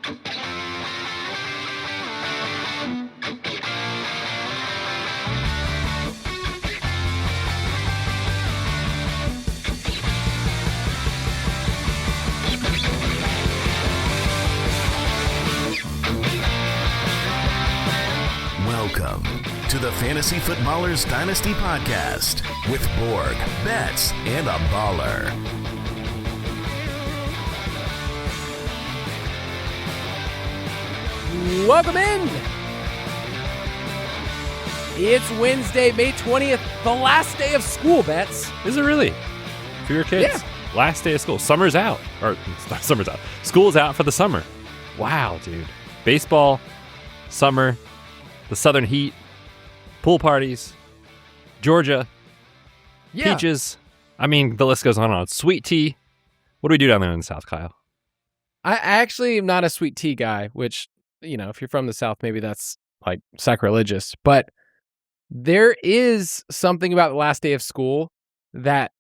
Welcome to the Fantasy Footballers Dynasty Podcast with Borg, Betz, and a Baller. Welcome in. It's Wednesday, May 20th, the last day of school, Betz. Is it really? For your kids? Yeah. Last day of school. Summer's out. Or, not summer's out. School's out for the summer. Wow, dude. Baseball, summer, the southern heat, pool parties, Georgia, peaches. I mean, the list goes on and on. Sweet tea. What do we do down there in the South, Kyle? I actually am not a sweet tea guy, which, you know, if you're from the South, maybe that's like sacrilegious. But there is something about the last day of school that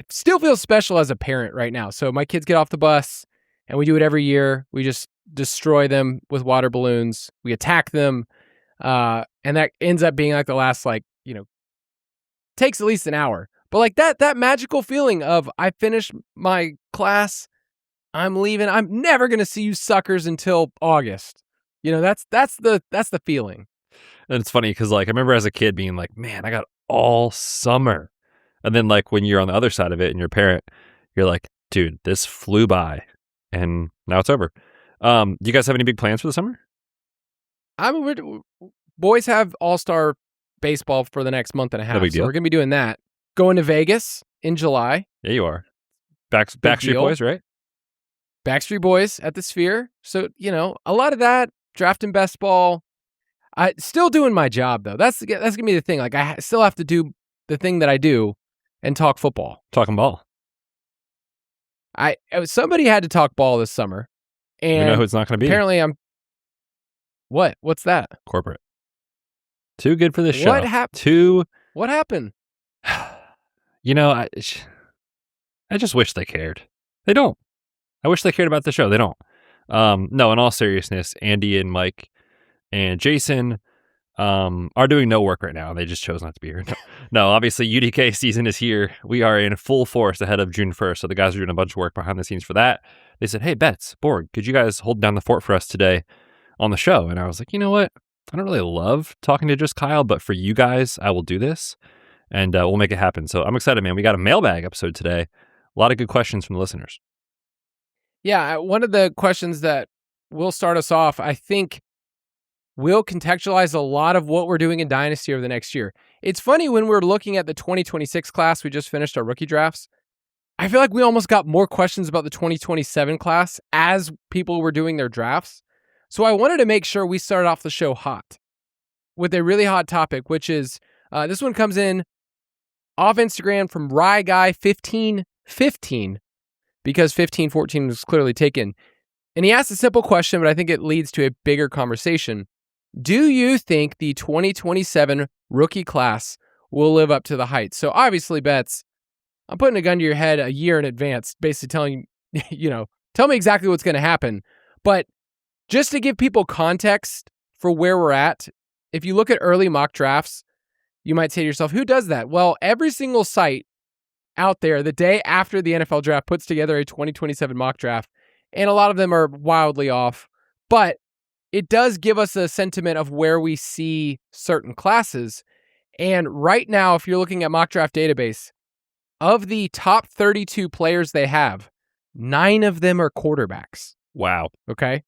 still feels special as a parent right now. So my kids get off the bus and we do it every year. We just destroy them with water balloons. We attack them. And that ends up being like the last, takes at least an hour. But like that magical feeling of I finished my class, I'm leaving. I'm never going to see you suckers until August. You know, that's the feeling. And it's funny because, like, I remember as a kid being like, man, I got all summer. And then, like, when you're on the other side of it and you're a parent, you're like, dude, this flew by. And now it's over. Do you guys have any big plans for the summer? Boys have all-star baseball for the next month and a half. No big deal. So we're going to be doing that. Going to Vegas in July. Yeah, you are. Backstreet Boys, right? Backstreet Boys at the Sphere. So, you know, a lot of that, drafting best ball. I still doing my job, though. That's going to be the thing. Like, I still have to do the thing that I do and talk football. Talking ball. Somebody had to talk ball this summer. And you know who it's not going to be? Apparently What? What's that? Corporate. Too good for this show. What happened? You know, I just wish they cared. They don't. I wish they cared about the show. They don't. No, in all seriousness, Andy and Mike and Jason are doing no work right now. They just chose not to be here. No, obviously UDK season is here. We are in full force ahead of June 1st. So the guys are doing a bunch of work behind the scenes for that. They said, hey, Betz, Borg, could you guys hold down the fort for us today on the show? And I was like, you know what? I don't really love talking to just Kyle, but for you guys, I will do this and we'll make it happen. So I'm excited, man. We got a mailbag episode today. A lot of good questions from the listeners. Yeah, one of the questions that will start us off, I think, will contextualize a lot of what we're doing in Dynasty over the next year. It's funny when we're looking at the 2026 class, we just finished our rookie drafts. I feel like we almost got more questions about the 2027 class as people were doing their drafts. So I wanted to make sure we started off the show hot with a really hot topic, which is, this one comes in off Instagram from RyeGuy1515, because 1514 was clearly taken. And he asked a simple question, but I think it leads to a bigger conversation. Do you think the 2027 rookie class will live up to the heights? So obviously, Betz, I'm putting a gun to your head a year in advance, basically telling you, tell me exactly what's going to happen. But just to give people context for where we're at, if you look at early mock drafts, you might say to yourself, who does that? Well, every single site out there the day after the NFL draft puts together a 2027 mock draft, and a lot of them are wildly off, but it does give us a sentiment of where we see certain classes. And right now, if you're looking at mock draft database, of the top 32 players they have, 9 of them are quarterbacks. Wow. Okay?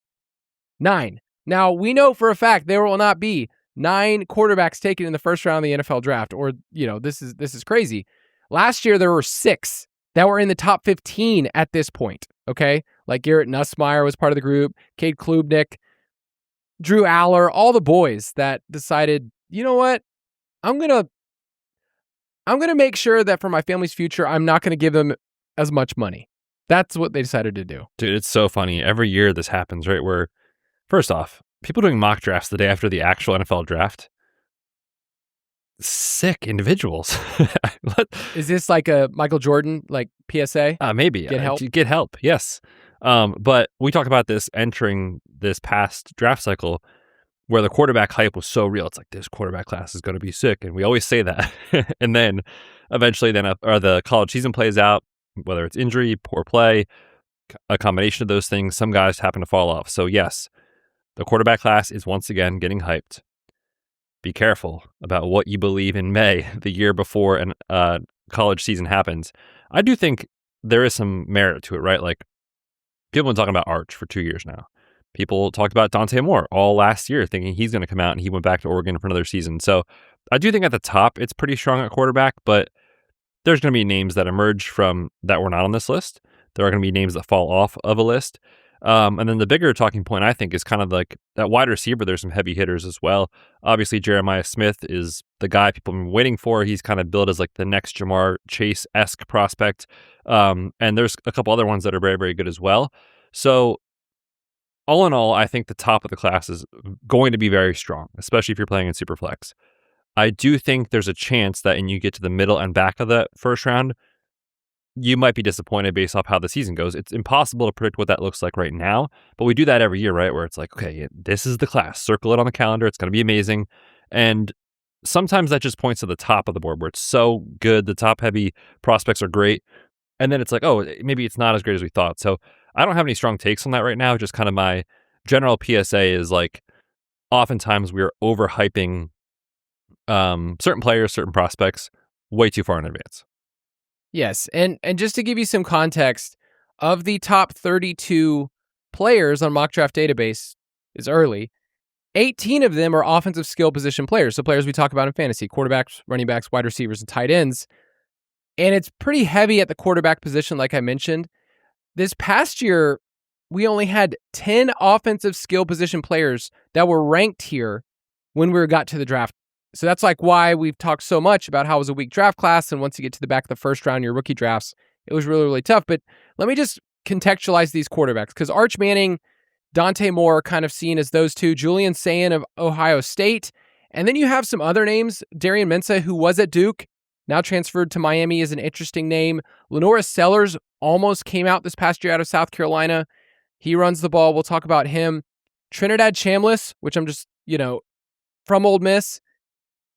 9. Now, we know for a fact there will not be 9 quarterbacks taken in the first round of the NFL draft, or, this is crazy. Last year, there were 6 that were in the top 15 at this point, okay? Like Garrett Nussmeier was part of the group, Cade Klubnik, Drew Aller, all the boys that decided, you know what? I'm going to make sure that for my family's future, I'm not going to give them as much money. That's what they decided to do. Dude, it's so funny. Every year this happens, right? Where, first off, people doing mock drafts the day after the actual NFL draft. Sick individuals. Is this like a Michael Jordan, like PSA? Maybe. Get help? Get help, yes. But we talked about this entering this past draft cycle where the quarterback hype was so real. It's like, this quarterback class is going to be sick. And we always say that. And then eventually the college season plays out, whether it's injury, poor play, a combination of those things, some guys happen to fall off. So yes, the quarterback class is once again getting hyped. Be careful about what you believe in May, the year before an college season happens. I do think there is some merit to it, right? Like, people have been talking about Arch for 2 years now. People talked about Dante Moore all last year, thinking he's going to come out, and he went back to Oregon for another season. So I do think at the top, it's pretty strong at quarterback, but there's going to be names that emerge from that were not on this list. There are going to be names that fall off of a list. And then the bigger talking point, I think, is kind of like that wide receiver. There's some heavy hitters as well. Obviously, Jeremiah Smith is the guy people have been waiting for. He's kind of billed as like the next Jamar Chase-esque prospect. And there's a couple other ones that are very, very good as well. So all in all, I think the top of the class is going to be very strong, especially if you're playing in Superflex. I do think there's a chance that when you get to the middle and back of the first round, you might be disappointed based off how the season goes. It's impossible to predict what that looks like right now, but we do that every year, right? Where it's like, okay, this is the class. Circle it on the calendar. It's going to be amazing. And sometimes that just points to the top of the board where it's so good. The top-heavy prospects are great. And then it's like, oh, maybe it's not as great as we thought. So I don't have any strong takes on that right now. Just kind of my general PSA is like, oftentimes we're overhyping certain players, certain prospects way too far in advance. Yes, and just to give you some context, of the top 32 players on Mock Draft Database is early, 18 of them are offensive skill position players, so players we talk about in fantasy, quarterbacks, running backs, wide receivers, and tight ends. And it's pretty heavy at the quarterback position, like I mentioned. This past year, we only had 10 offensive skill position players that were ranked here when we got to the draft. So that's like why we've talked so much about how it was a weak draft class, and once you get to the back of the first round, your rookie drafts, it was really, really tough. But let me just contextualize these quarterbacks, because Arch Manning, Dante Moore are kind of seen as those two, Julian Sayin of Ohio State, and then you have some other names. Darian Mensah, who was at Duke, now transferred to Miami, is an interesting name. Lenoris Sellers almost came out this past year out of South Carolina. He runs the ball. We'll talk about him. Trinidad Chambliss, which I'm just, from Ole Miss.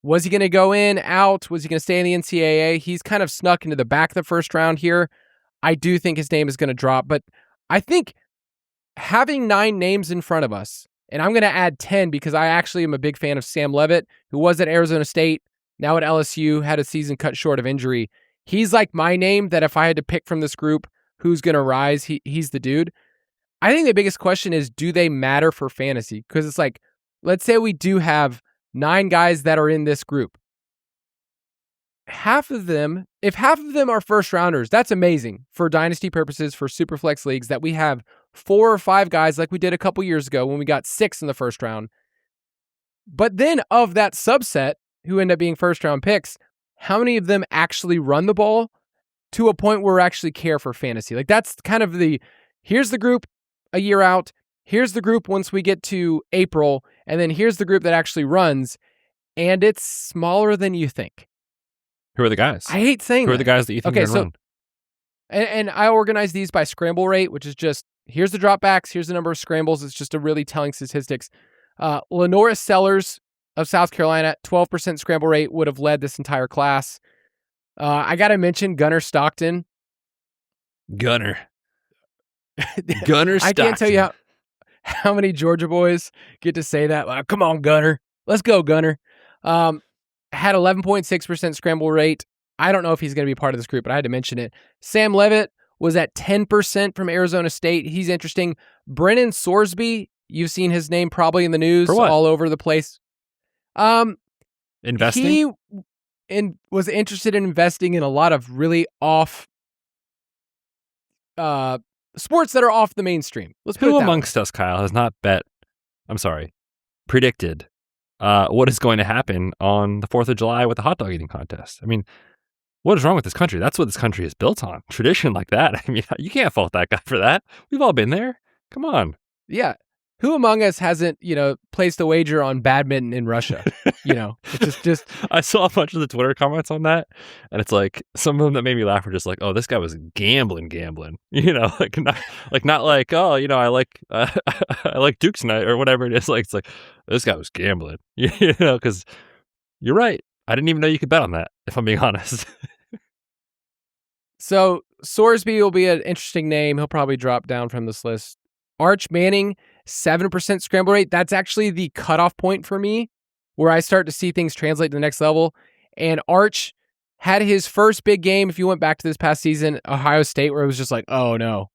Was he going to go in, out? Was he going to stay in the NCAA? He's kind of snuck into the back of the first round here. I do think his name is going to drop, but I think having 9 names in front of us, and I'm going to add 10 because I actually am a big fan of Sam Leavitt, who was at Arizona State, now at LSU, had a season cut short of injury. He's like my name that if I had to pick from this group who's going to rise, he's the dude. I think the biggest question is, do they matter for fantasy? Because it's like, let's say we do have 9 guys that are in this group. If half of them are first rounders, that's amazing for dynasty purposes, for Superflex leagues, that we have 4 or 5 guys like we did a couple years ago when we got 6 in the first round. But then of that subset who end up being first round picks, how many of them actually run the ball to a point where we actually care for fantasy? Like, that's kind of here's the group a year out, here's the group once we get to April, and then here's the group that actually runs, and it's smaller than you think. Who are the guys? I hate saying Who are the guys that you think are going to run? And I organize these by scramble rate, which is just, here's the dropbacks, here's the number of scrambles. It's just a really telling statistics. Lenoris Sellers of South Carolina, 12% scramble rate, would have led this entire class. I got to mention Gunnar Stockton. Gunnar Stockton. I can't tell you how many Georgia boys get to say that. Like, come on, Gunnar. Let's go, Gunnar. Had 11.6% scramble rate. I don't know if he's going to be part of this group, but I had to mention it. Sam Leavitt was at 10% from Arizona State. He's interesting. Brennan Sorsby, you've seen his name probably in the news all over the place. Investing? He was interested in investing in a lot of really off sports that are off the mainstream. Who amongst us, Kyle, has not predicted what is going to happen on the 4th of July with the hot dog eating contest? I mean, what is wrong with this country? That's what this country is built on. Tradition like that. I mean, you can't fault that guy for that. We've all been there. Come on. Yeah. who among us hasn't, placed a wager on badminton in Russia? It's just. I saw a bunch of the Twitter comments on that, and it's like some of them that made me laugh were just like, "Oh, this guy was gambling," not like, "Oh, I like I like Duke tonight" or whatever it is. Like it's like this guy was gambling, because you're right. I didn't even know you could bet on that, if I'm being honest. So Sorsby will be an interesting name. He'll probably drop down from this list. Arch Manning, 7% scramble rate. That's actually the cutoff point for me where I start to see things translate to the next level. And Arch had his first big game, if you went back to this past season, Ohio State, where it was just like, oh no,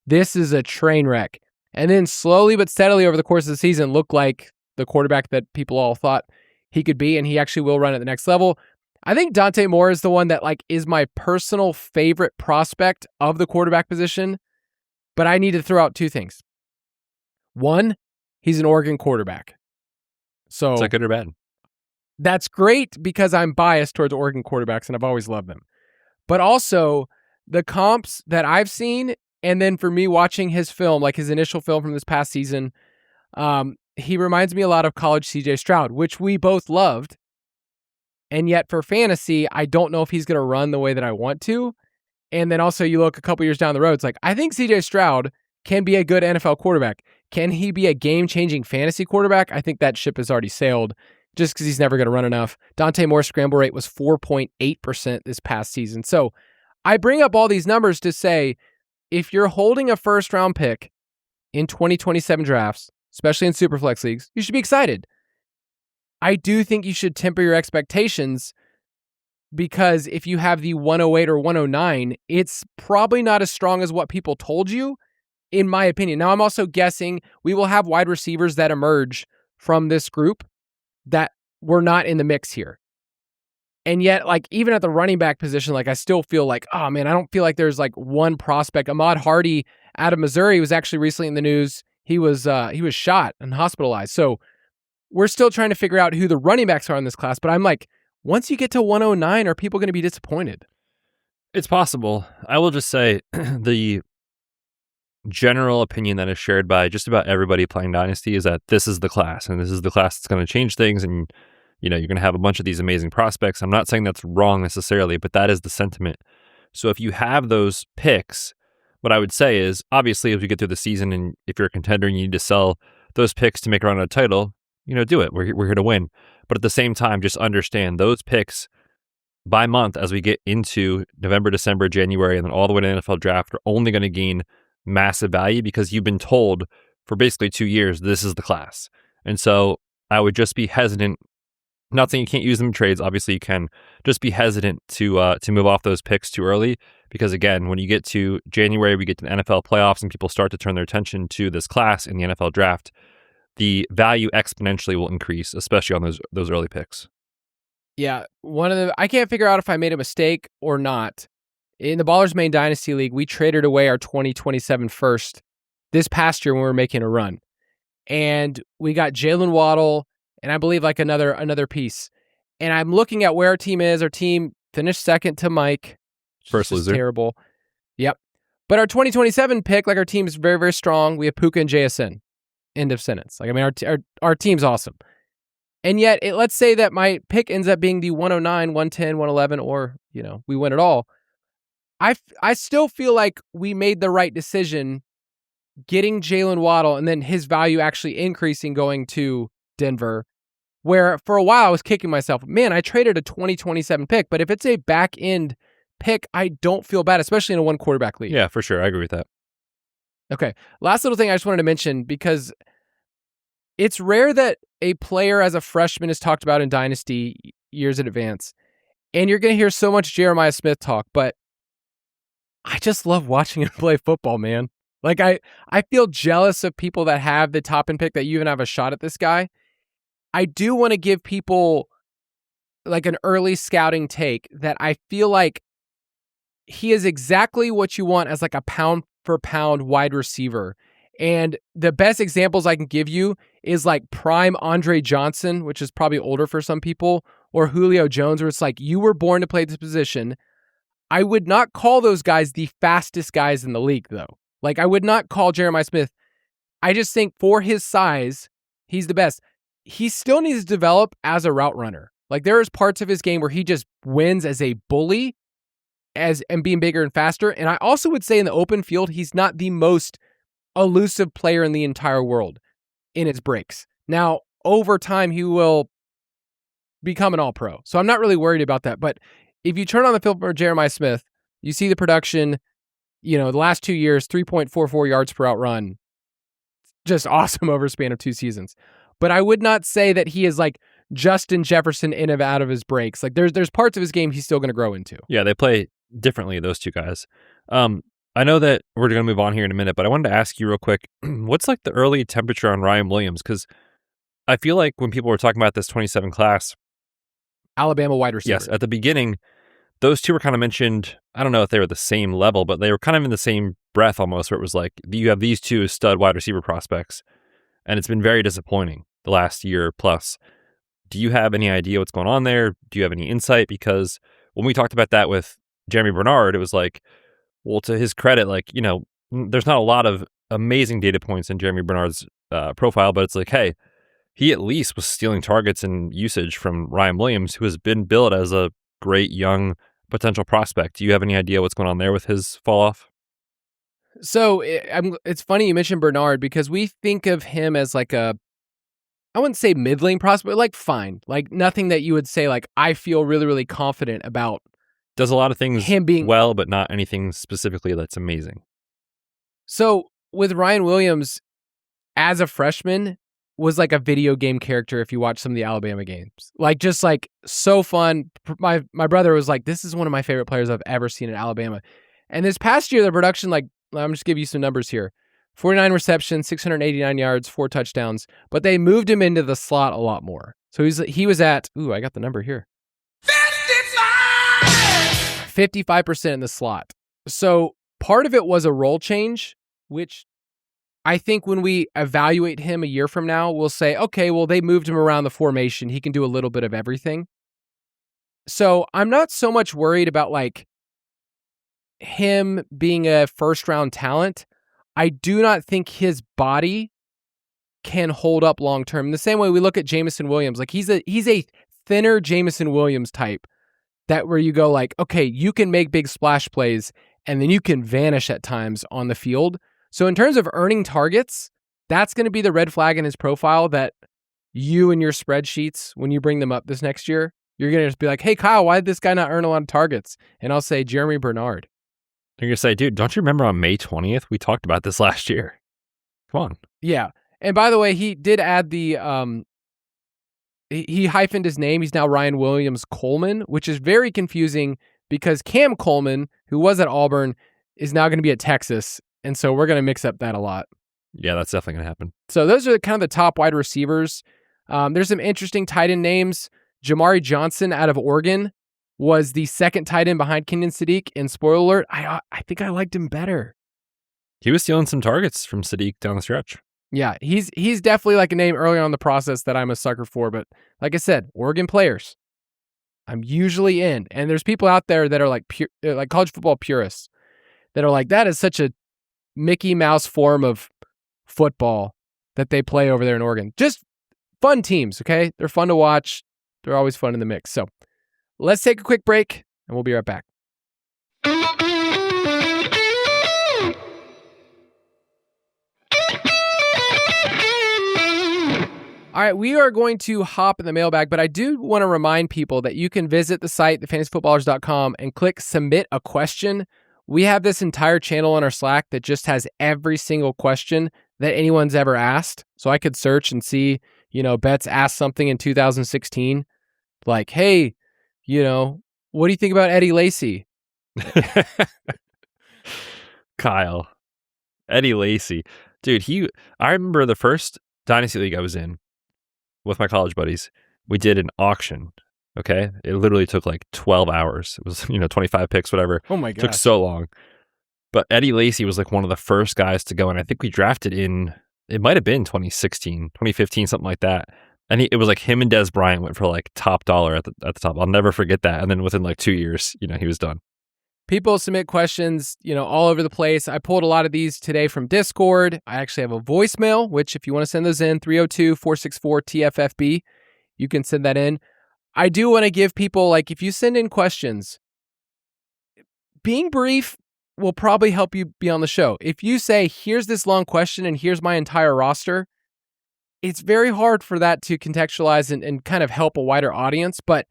this is a train wreck. And then slowly but steadily over the course of the season looked like the quarterback that people all thought he could be, and he actually will run at the next level. I think Dante Moore is the one that is my personal favorite prospect of the quarterback position, but I need to throw out two things. One, he's an Oregon quarterback. So is that good or bad? That's great because I'm biased towards Oregon quarterbacks and I've always loved them. But also the comps that I've seen, and then for me watching his film, like his initial film from this past season, he reminds me a lot of college CJ Stroud, which we both loved. And yet for fantasy, I don't know if he's going to run the way that I want to. And then also you look a couple years down the road, it's like, I think CJ Stroud can be a good NFL quarterback. Can he be a game-changing fantasy quarterback? I think that ship has already sailed just because he's never going to run enough. Dante Moore's scramble rate was 4.8% this past season. So I bring up all these numbers to say, if you're holding a first-round pick in 2027 drafts, especially in Superflex leagues, you should be excited. I do think you should temper your expectations because if you have the 108 or 109, it's probably not as strong as what people told you, in my opinion. Now, I'm also guessing we will have wide receivers that emerge from this group that were not in the mix here. And yet, even at the running back position, I still feel like, oh man, I don't feel like there's one prospect. Ahmad Hardy out of Missouri was actually recently in the news. He was shot and hospitalized. So we're still trying to figure out who the running backs are in this class. But I'm like, once you get to 109, are people going to be disappointed? It's possible. I will just say the general opinion that is shared by just about everybody playing Dynasty is that this is the class, and this is the class that's going to change things, and you're going to have a bunch of these amazing prospects. I'm not saying that's wrong necessarily, but that is the sentiment. So if you have those picks, what I would say is, obviously, as we get through the season, and if you're a contender and you need to sell those picks to make a run at a title, do it. We're here to win. But at the same time, just understand those picks by month as we get into November, December, January, and then all the way to the NFL draft are only going to gain massive value because you've been told for basically 2 years, this is the class. And so I would just be hesitant, not saying you can't use them in trades, obviously you can, just be hesitant to move off those picks too early because again, when you get to January, we get to the NFL playoffs and people start to turn their attention to this class in the NFL draft, the value exponentially will increase, especially on those early picks. Yeah, I can't figure out if I made a mistake or not. In the Ballers Main Dynasty League, we traded away our 2027 first this past year when we were making a run. And we got Jalen Waddle and I believe another piece. And I'm looking at where our team is. Our team finished second to Mike. First loser. Terrible. Yep. But our 2027 pick, our team is very, very strong. We have Puka and JSN. End of sentence. Our team's awesome. And yet, let's say that my pick ends up being the 109, 110, 111, or, we win it all. I still feel like we made the right decision getting Jalen Waddle and then his value actually increasing going to Denver, where for a while I was kicking myself. Man, I traded a 2027 pick, but if it's a back end pick, I don't feel bad, especially in a one quarterback league. Yeah, for sure. I agree with that. Okay. Last little thing I just wanted to mention, because it's rare that a player as a freshman is talked about in Dynasty years in advance. And you're going to hear so much Jeremiah Smith talk, but I just love watching him play football, man. I feel jealous of people that have the top end pick that you even have a shot at this guy. I do want to give people an early scouting take that I feel like he is exactly what you want as a pound for pound wide receiver. And the best examples I can give you is prime Andre Johnson, which is probably older for some people, or Julio Jones, where it's you were born to play this position. I would not call those guys the fastest guys in the league, though. I would not call Jeremiah Smith. I just think for his size, he's the best. He still needs to develop as a route runner. Like there is parts of his game where he just wins as a bully and being bigger and faster. And I also would say in the open field, he's not the most elusive player in the entire world in his breaks. Now, over time, he will become an all-pro. So I'm not really worried about that. But if you turn on the film for Jeremiah Smith, you see the production, the last 2 years, 3.44 yards per out run. Just awesome over a span of 2 seasons. But I would not say that he is like Justin Jefferson in and out of his breaks. Like there's parts of his game he's still going to grow into. Yeah, they play differently, those two guys. I know that we're going to move on here in a minute, but I wanted to ask you real quick, what's like the early temperature on Ryan Williams? Because I feel like when people were talking about this 27 class, Alabama wide receiver. Yes, at the beginning, those two were kind of mentioned. I don't know if they were the same level, but they were kind of in the same breath almost, where it was like, you have these two stud wide receiver prospects, and it's been very disappointing the last year plus. Do you have any idea what's going on there? Do you have any insight? Because when we talked about that with Jeremy Bernard, it was like, well, to his credit, like, there's not a lot of amazing data points in Jeremy Bernard's profile, but it's like, hey, he at least was stealing targets and usage from Ryan Williams, who has been billed as a great young potential prospect. Do you have any idea what's going on there with his fall off? So it's funny you mentioned Bernard because we think of him as like I wouldn't say middling prospect, but like fine, like nothing that you would say like I feel really, really confident about. Does a lot of things him being well, but not anything specifically that's amazing. So with Ryan Williams, as a freshman, was like a video game character if you watch some of the Alabama games. Like just like so fun. My brother was like, this is one of my favorite players I've ever seen in Alabama. And this past year, the production, like I'm just give you some numbers here. 49 receptions, 689 yards, 4 touchdowns, but they moved him into the slot a lot more. So he was at, I got the number here. 55% in the slot. So part of it was a role change, which I think when we evaluate him a year from now, we'll say, okay, well, they moved him around the formation. He can do a little bit of everything. So I'm not so much worried about like him being a first round talent. I do not think his body can hold up long term. In the same way we look at Jameson Williams, like he's a thinner Jameson Williams type. That where you go like, okay, you can make big splash plays and then you can vanish at times on the field. So in terms of earning targets, that's going to be the red flag in his profile that you and your spreadsheets, when you bring them up this next year, you're going to just be like, hey, Kyle, why did this guy not earn a lot of targets? And I'll say Jeremy Bernard. You're going to say, dude, don't you remember on May 20th? We talked about this last year. Come on. Yeah. And by the way, he did add the... He hyphened his name. He's now Ryan Williams Coleman, which is very confusing because Cam Coleman, who was at Auburn, is now going to be at Texas. And so we're going to mix up that a lot. Yeah, that's definitely going to happen. So those are kind of the top wide receivers. There's some interesting tight end names. Jamari Johnson out of Oregon was the second tight end behind Kenyon Sadiq. And spoiler alert, I think I liked him better. He was stealing some targets from Sadiq down the stretch. Yeah, he's definitely like a name early on in the process that I'm a sucker for. But like I said, Oregon players, I'm usually in. And there's people out there that are like like college football purists that are like, that is such a Mickey Mouse form of football that they play over there in Oregon. Just fun teams, okay? They're fun to watch. They're always fun in the mix. So let's take a quick break, and we'll be right back. All right, we are going to hop in the mailbag, but I do want to remind people that you can visit the site, thefantasyfootballers.com, and click Submit a Question. We have this entire channel on our Slack that just has every single question that anyone's ever asked. So I could search and see, Betz asked something in 2016, like, hey, what do you think about Eddie Lacy? Kyle. Eddie Lacy. Dude, I remember the first Dynasty League I was in with my college buddies. We did an auction. Okay. It literally took like 12 hours. It was, 25 picks, whatever. Oh my God. It took so long. But Eddie Lacy was like one of the first guys to go. And I think we drafted it might have been 2016, 2015, something like that. And it was like him and Des Bryant went for like top dollar at the top. I'll never forget that. And then within like 2 years, he was done. People submit questions, all over the place. I pulled a lot of these today from Discord. I actually have a voicemail, which if you want to send those in, 302-464-TFFB, you can send that in. I do want to give people, if you send in questions, being brief will probably help you be on the show. If you say, here's this long question and here's my entire roster, it's very hard for that to contextualize and kind of help a wider audience. But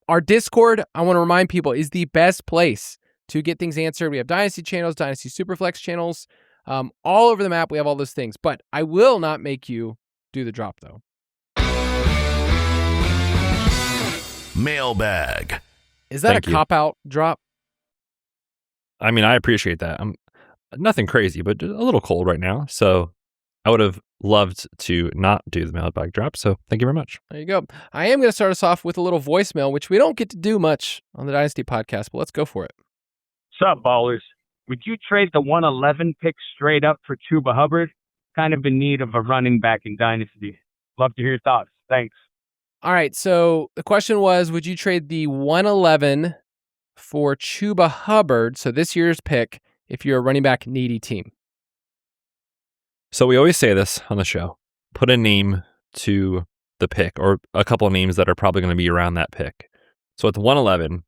our Discord, I want to remind people, is the best place to get things answered. We have Dynasty channels, Dynasty Superflex channels, all over the map. We have all those things. But I will not make you do the drop, though. Mailbag. Is that Thank a you. cop-out drop? I mean, I appreciate that. I'm nothing crazy, but a little cold right now. So I would have loved to not do the mailbag drop. So thank you very much. There you go. I am going to start us off with a little voicemail, which we don't get to do much on the Dynasty podcast, but let's go for it. What's up, ballers? Would you trade the 111 pick straight up for Chuba Hubbard? Kind of in need of a running back in Dynasty. Love to hear your thoughts. Thanks. All right, so the question was, would you trade the 111 for Chuba Hubbard, so this year's pick, if you're a running back needy team? So we always say this on the show, put a name to the pick or a couple of names that are probably going to be around that pick. So at the 111,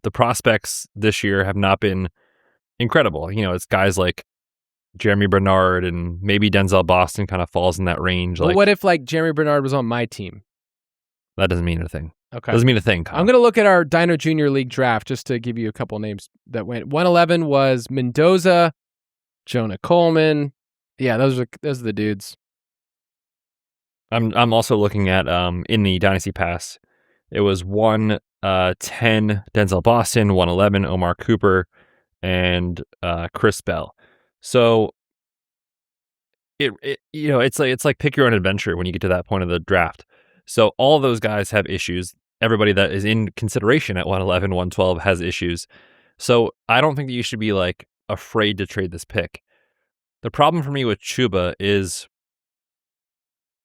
the prospects this year have not been incredible. It's guys like Jeremy Bernard and maybe Denzel Boston kind of falls in that range. But what if Jeremy Bernard was on my team? That doesn't mean anything. Okay. Doesn't mean a thing, Kyle. I'm going to look at our Dino Junior League draft just to give you a couple names that went. 111 was Mendoza, Jonah Coleman. Yeah, those are the dudes. I'm also looking at in the Dynasty Pass, it was 110 Denzel Boston, 111 Omar Cooper, and Chris Bell. So it's like pick your own adventure when you get to that point of the draft. So all those guys have issues. Everybody that is in consideration at 111, 112 has issues. So I don't think that you should be afraid to trade this pick. The problem for me with Chuba is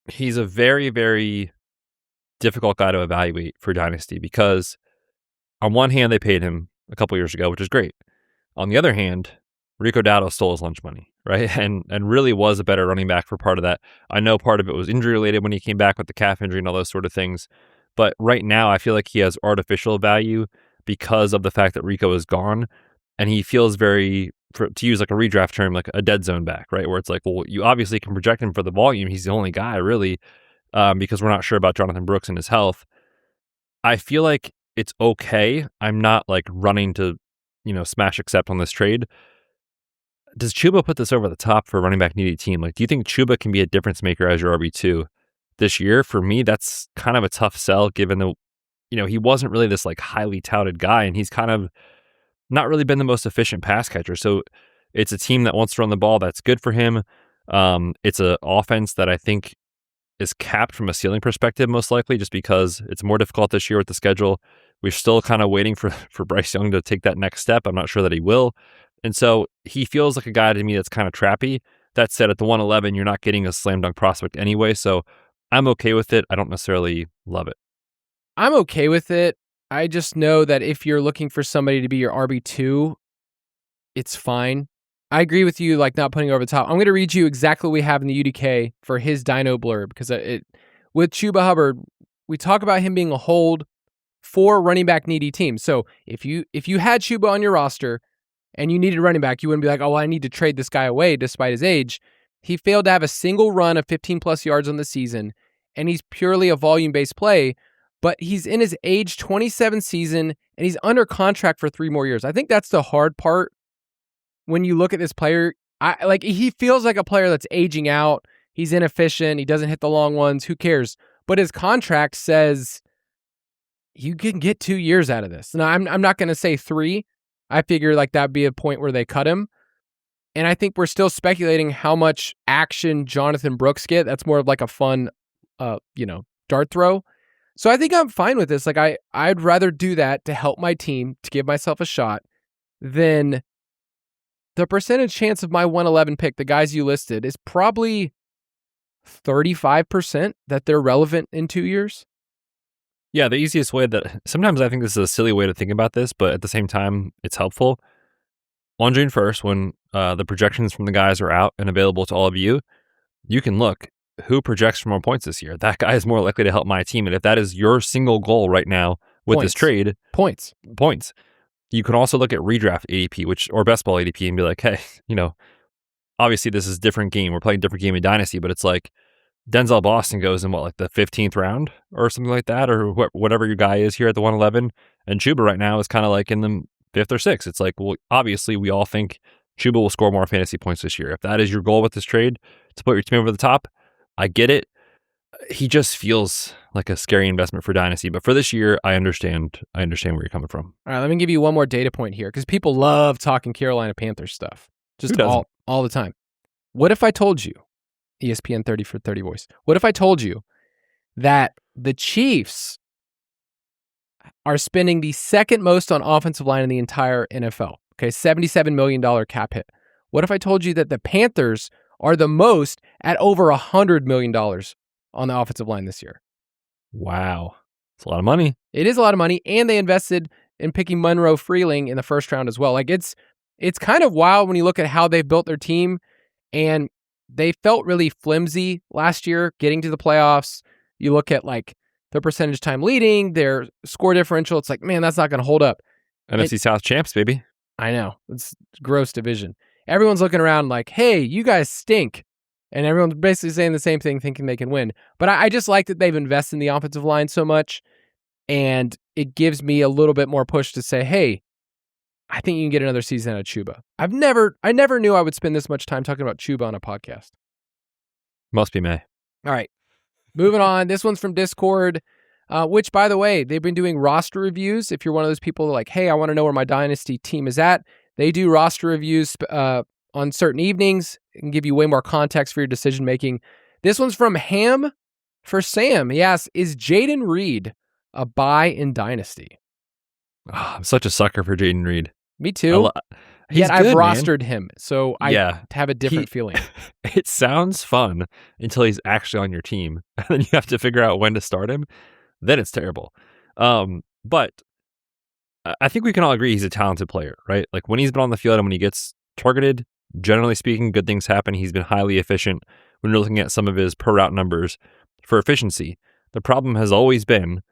he's a very, very difficult guy to evaluate for Dynasty because on one hand, they paid him a couple years ago, which is great. On the other hand, Rico Dowdle stole his lunch money, right? And really was a better running back for part of that. I know part of it was injury related when he came back with the calf injury and all those sort of things. But right now, I feel like he has artificial value because of the fact that Rico is gone. And he feels very, to use a redraft term, like a dead zone back, right? Where it's well, you obviously can project him for the volume. He's the only guy, really, because we're not sure about Jonathan Brooks and his health. I feel like it's okay. I'm not running to, smash accept on this trade. Does Chuba put this over the top for a running back needy team? Do you think Chuba can be a difference maker as your RB2 this year? For me, that's kind of a tough sell given the, he wasn't really this highly touted guy, and he's kind of not really been the most efficient pass catcher. So it's a team that wants to run the ball. That's good for him. It's an offense that I think is capped from a ceiling perspective, most likely, just because it's more difficult this year with the schedule. We're still kind of waiting for Bryce Young to take that next step. I'm not sure that he will. And so he feels like a guy to me that's kind of trappy. That said, at the 111, you're not getting a slam dunk prospect anyway. So I'm okay with it. I don't necessarily love it. I'm okay with it. I just know that if you're looking for somebody to be your RB2, it's fine. I agree with you, not putting over the top. I'm going to read you exactly what we have in the UDK for his Dino blurb, because with Chuba Hubbard, we talk about him being a hold for running back needy teams. So if you had Chuba on your roster and you needed running back, you wouldn't be like, oh, I need to trade this guy away despite his age. He failed to have a single run of 15-plus yards on the season, and he's purely a volume-based play, but he's in his age 27 season, and he's under contract for 3 more years. I think that's the hard part when you look at this player. He feels like a player that's aging out. He's inefficient. He doesn't hit the long ones. Who cares? But his contract says you can get 2 years out of this. Now, I'm not going to say 3. I figure that'd be a point where they cut him. And I think we're still speculating how much action Jonathan Brooks get. That's more of a fun, dart throw. So I think I'm fine with this. I'd rather do that to help my team, to give myself a shot, than the percentage chance of my 111 pick, the guys you listed, is probably 35% that they're relevant in 2 years. Yeah, the easiest way that sometimes I think this is a silly way to think about this, but at the same time, it's helpful. On June 1st, when the projections from the guys are out and available to all of you, you can look who projects for more points this year. That guy is more likely to help my team. And if that is your single goal right now with this trade, points. You can also look at redraft ADP, or best ball ADP, and be like, hey, obviously this is a different game. We're playing a different game in Dynasty, but it's like Denzel Boston goes in the 15th round or something like that, or whatever your guy is here at the 111. And Chuba right now is kind of like in the 5th or 6th. It's like, well, obviously we all think Chuba will score more fantasy points this year. If that is your goal with this trade, to put your team over the top, I get it. He just feels like a scary investment for Dynasty. But for this year, I understand where you're coming from. All right, let me give you one more data point here, because people love talking Carolina Panthers stuff. Just all the time. What if I told you, ESPN 30 for 30 voice, what if I told you that the Chiefs are spending the second most on offensive line in the entire NFL? Okay, $77 million cap hit. What if I told you that the Panthers are the most at over $100 million on the offensive line this year? Wow. It's a lot of money. It is a lot of money, and they invested in picking Monroe Freeling in the first round as well. Like, it's kind of wild when you look at how they've built their team, and they felt really flimsy last year getting to the playoffs. You look at like their percentage time leading, their score differential. It's like, man, that's not going to hold up. NFC South champs, baby. I know. It's a gross division. Everyone's looking around like, hey, you guys stink. And everyone's basically saying the same thing, thinking they can win. But I just like that they've invested in the offensive line so much. And it gives me a little bit more push to say, hey, I think you can get another season out of Chuba. I never knew I would spend this much time talking about Chuba on a podcast. Must be May. All right. Moving on. This one's from Discord, which, by the way, they've been doing roster reviews. If you're one of those people like, hey, I want to know where my Dynasty team is at, they do roster reviews on certain evenings. It can give you way more context for your decision making. This one's from Ham for Sam. He asks, is Jayden Reed a buy in Dynasty? Oh, I'm such a sucker for Jayden Reed. Me too. Yet I've rostered him, so I have a different feeling. It sounds fun until he's actually on your team, and then you have to figure out when to start him. Then it's terrible. But I think we can all agree he's a talented player, right? Like when he's been on the field and when he gets targeted, generally speaking, good things happen. He's been highly efficient when you're looking at some of his per route numbers for efficiency. The problem has always been,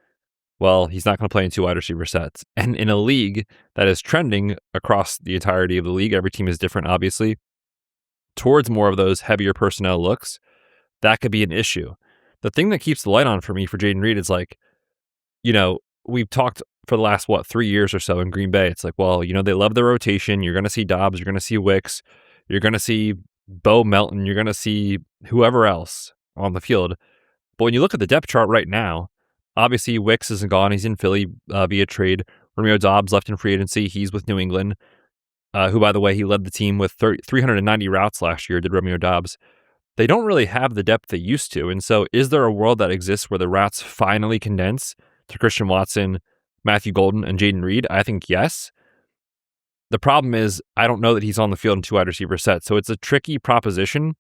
well, he's not going to play in 2 wide receiver sets. And in a league that is trending across the entirety of the league, every team is different, obviously, towards more of those heavier personnel looks, that could be an issue. The thing that keeps the light on for me for Jayden Reed is like, we've talked for the last, 3 years or so in Green Bay. It's like, well, they love the rotation. You're going to see Dobbs. You're going to see Wicks. You're going to see Bo Melton. You're going to see whoever else on the field. But when you look at the depth chart right now, obviously Wicks isn't gone. He's in Philly via trade. Romeo Dobbs left in free agency. He's with New England, who, by the way, he led the team with 390 routes last year, did Romeo Dobbs. They don't really have the depth they used to. And so is there a world that exists where the routes finally condense to Christian Watson, Matthew Golden, and Jayden Reed? I think yes. The problem is I don't know that he's on the field in 2 wide receiver sets. So it's a tricky proposition.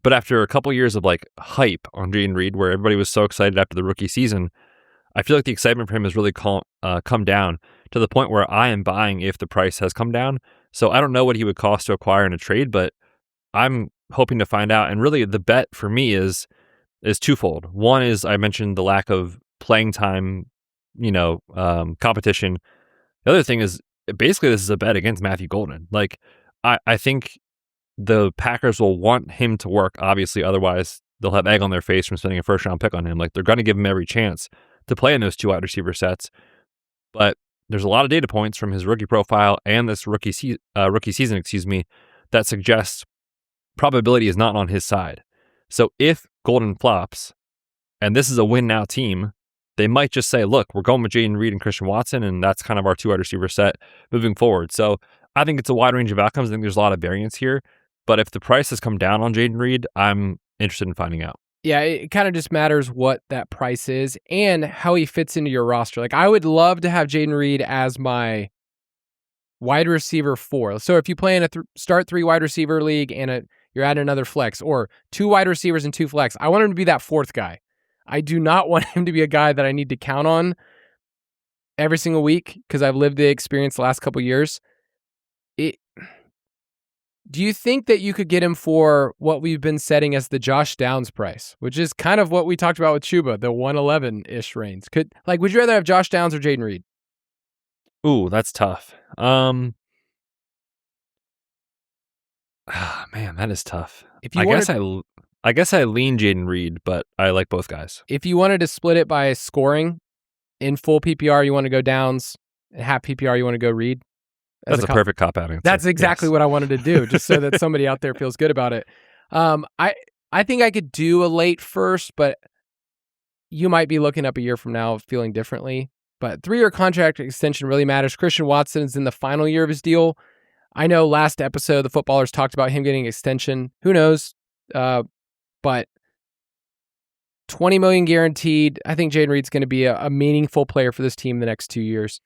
But after a couple years of hype on Jayden Reed, where everybody was so excited after the rookie season, I feel like the excitement for him has really come down to the point where I am buying if the price has come down. So I don't know what he would cost to acquire in a trade, but I'm hoping to find out. And really the bet for me is twofold. One is I mentioned the lack of playing time, competition. The other thing is basically this is a bet against Matthew Golden. I think the Packers will want him to work, obviously. Otherwise, they'll have egg on their face from spending a first-round pick on him. They're going to give him every chance to play in those 2 wide receiver sets. But there's a lot of data points from his rookie profile and this rookie season, that suggests probability is not on his side. So if Golden flops, and this is a win-now team, they might just say, look, we're going with Jayden Reed and Christian Watson, and that's kind of our 2 wide receiver set moving forward. So I think it's a wide range of outcomes. I think there's a lot of variance here. But if the price has come down on Jayden Reed, I'm interested in finding out. Yeah, it kind of just matters what that price is and how he fits into your roster. I would love to have Jayden Reed as my wide receiver 4. So if you play in a start 3 wide receiver league and you're adding another flex, or 2 wide receivers and 2 flex, I want him to be that 4th guy. I do not want him to be a guy that I need to count on every single week because I've lived the experience the last couple of years. Do you think that you could get him for what we've been setting as the Josh Downs price, which is kind of what we talked about with Chuba, the 111-ish range? Would you rather have Josh Downs or Jayden Reed? Ooh, that's tough. Man, that is tough. I guess I lean Jayden Reed, but I like both guys. If you wanted to split it by scoring, in full PPR, you want to go Downs, half PPR, you want to go Reed? That's a perfect cop-out answer. That's exactly what I wanted to do, just so that somebody out there feels good about it. I think I could do a late first, but you might be looking up a year from now feeling differently. But 3-year contract extension really matters. Christian Watson's in the final year of his deal. I know last episode, the footballers talked about him getting extension. Who knows? But $20 million guaranteed. I think Jayden Reed's going to be a meaningful player for this team the next 2 years.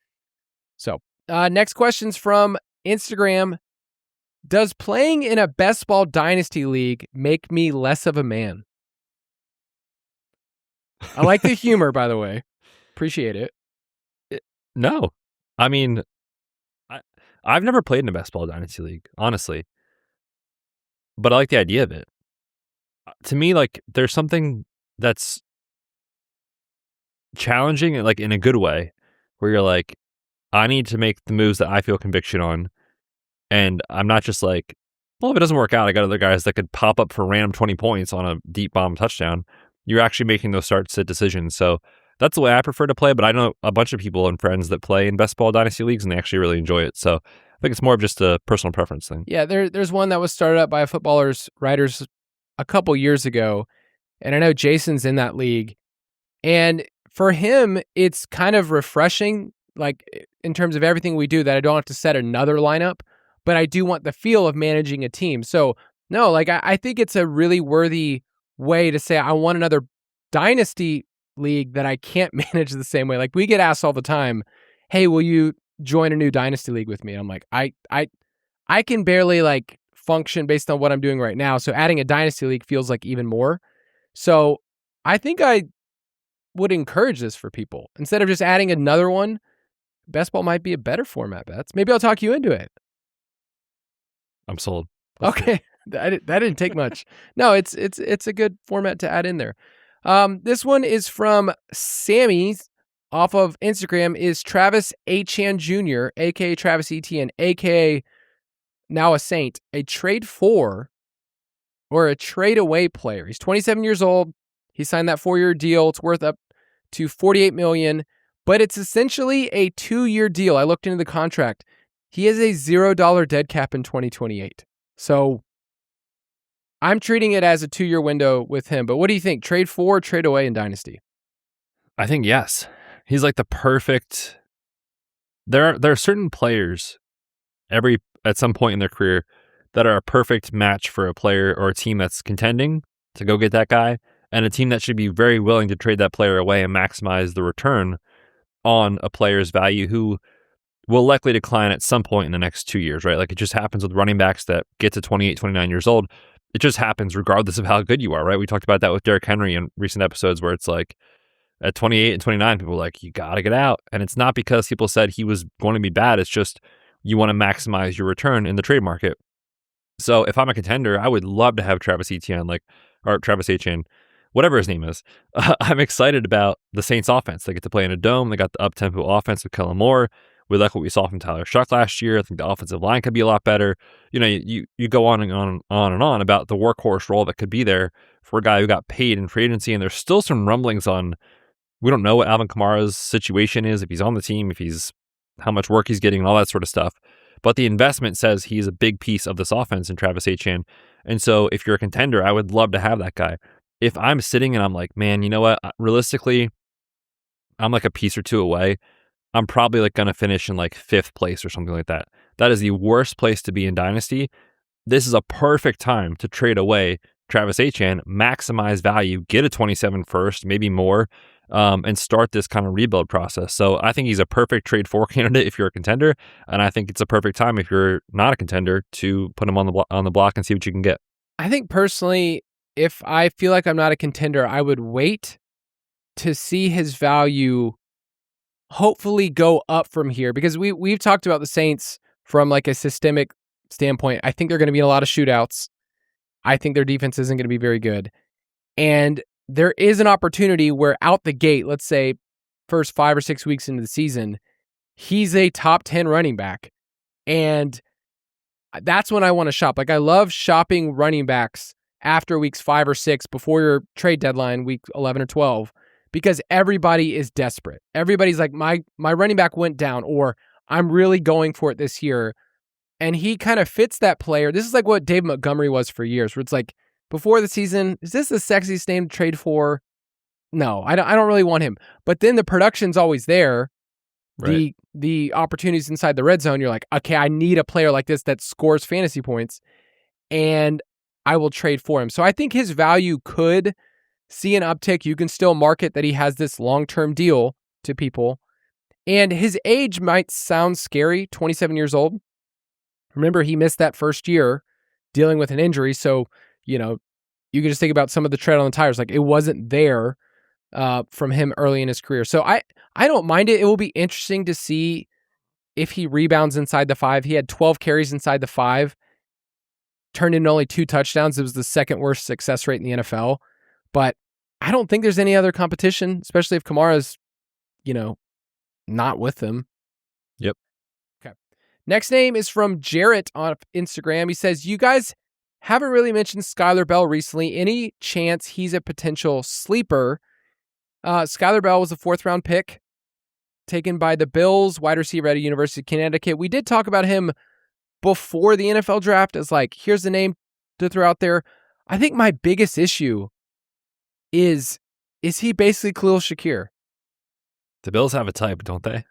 So next question's from Instagram. Does playing in a best ball dynasty league make me less of a man? I like the humor, by the way. Appreciate it. No. I mean, I've never played in a best ball dynasty league, honestly. But I like the idea of it. To me, like, there's something that's challenging, like, in a good way, where you're like, I need to make the moves that I feel conviction on. And I'm not just like, well, if it doesn't work out, I got other guys that could pop up for random 20 points on a deep bomb touchdown. You're actually making those start-sit decisions. So that's the way I prefer to play. But I know a bunch of people and friends that play in best ball dynasty leagues, and they actually really enjoy it. So I think it's more of just a personal preference thing. Yeah, there's one that was started up by a footballers writers a couple years ago. And I know Jason's in that league. And for him, it's kind of refreshing, like in terms of everything we do, that I don't have to set another lineup, but I do want the feel of managing a team. So no, like I think it's a really worthy way to say I want another dynasty league that I can't manage the same way. Like we get asked all the time, hey, will you join a new dynasty league with me? And I'm like, I can barely like function based on what I'm doing right now. So adding a dynasty league feels like even more. So I think I would encourage this for people. Instead of just adding another one, best ball might be a better format, Betz. Maybe I'll talk you into it. I'm sold. Okay. That didn't take much. No, it's a good format to add in there. This one is from Sammy's off of Instagram. Is Travis Etienne Jr., a.k.a. Travis Etienne, a.k.a. now a Saint, a trade for or a trade away player? He's 27 years old. He signed that 4-year deal. It's worth up to $48 million, but it's essentially a 2-year deal. I looked into the contract. He has a $0 dead cap in 2028. So I'm treating it as a 2-year window with him. But what do you think? Trade for or trade away in Dynasty? I think yes. He's like the perfect. There are certain players at some point in their career that are a perfect match for a player or a team that's contending to go get that guy, and a team that should be very willing to trade that player away and maximize the return on a player's value who will likely decline at some point in the next 2 years, right? Like it just happens with running backs that get to 28, 29 years old. It just happens regardless of how good you are, right? We talked about that with Derrick Henry in recent episodes where it's like at 28 and 29, people are like, you got to get out. And it's not because people said he was going to be bad. It's just you want to maximize your return in the trade market. So if I'm a contender, I would love to have Travis Etienne, whatever his name is. I'm excited about the Saints offense. They get to play in a dome. They got the up-tempo offense with Kellen Moore. We like what we saw from Tyler Shuck last year. I think the offensive line could be a lot better. You know, you go on and on about the workhorse role that could be there for a guy who got paid in free agency. And there's still some rumblings on, we don't know what Alvin Kamara's situation is, if he's on the team, how much work he's getting and all that sort of stuff. But the investment says he's a big piece of this offense in Travis Etienne. And so if you're a contender, I would love to have that guy. If I'm sitting and I'm like, man, you know what? Realistically, I'm like a piece or two away. I'm probably like going to finish in like 5th place or something like that. That is the worst place to be in Dynasty. This is a perfect time to trade away Travis Etienne, maximize value, get a 27 first, maybe more, and start this kind of rebuild process. So I think he's a perfect trade for candidate if you're a contender, and I think it's a perfect time if you're not a contender to put him on the block and see what you can get. I think personally, if I feel like I'm not a contender, I would wait to see his value hopefully go up from here, because we've talked about the Saints from like a systemic standpoint. I think they're going to be in a lot of shootouts. I think their defense isn't going to be very good. And there is an opportunity where out the gate, let's say first 5 or 6 weeks into the season, he's a top 10 running back. And that's when I want to shop. Like, I love shopping running backs after weeks 5 or 6 before your trade deadline, week 11 or 12, because everybody is desperate. Everybody's like, my running back went down, or I'm really going for it this year. And he kind of fits that player. This is like what Dave Montgomery was for years, where it's like, before the season, is this the sexiest name to trade for? No, I don't really want him. But then the production's always there. Right. The opportunities inside the red zone, you're like, okay, I need a player like this that scores fantasy points, and I will trade for him. So I think his value could see an uptick. You can still market that he has this long-term deal to people. And his age might sound scary, 27 years old. Remember, he missed that first year dealing with an injury. So, you can just think about some of the tread on the tires. Like, it wasn't there from him early in his career. So I don't mind it. It will be interesting to see if he rebounds inside the 5. He had 12 carries inside the 5, turned in only 2 touchdowns. It was the second worst success rate in the NFL. But I don't think there's any other competition, especially if Kamara's, not with them. Yep. Okay. Next name is from Jarrett on Instagram. He says, you guys haven't really mentioned Skyler Bell recently. Any chance he's a potential sleeper? Skyler Bell was a 4th-round pick taken by the Bills, wide receiver at University of Connecticut. We did talk about him before the NFL draft as like, here's the name to throw out there. I think my biggest issue is he basically Khalil Shakir? The Bills have a type, don't they?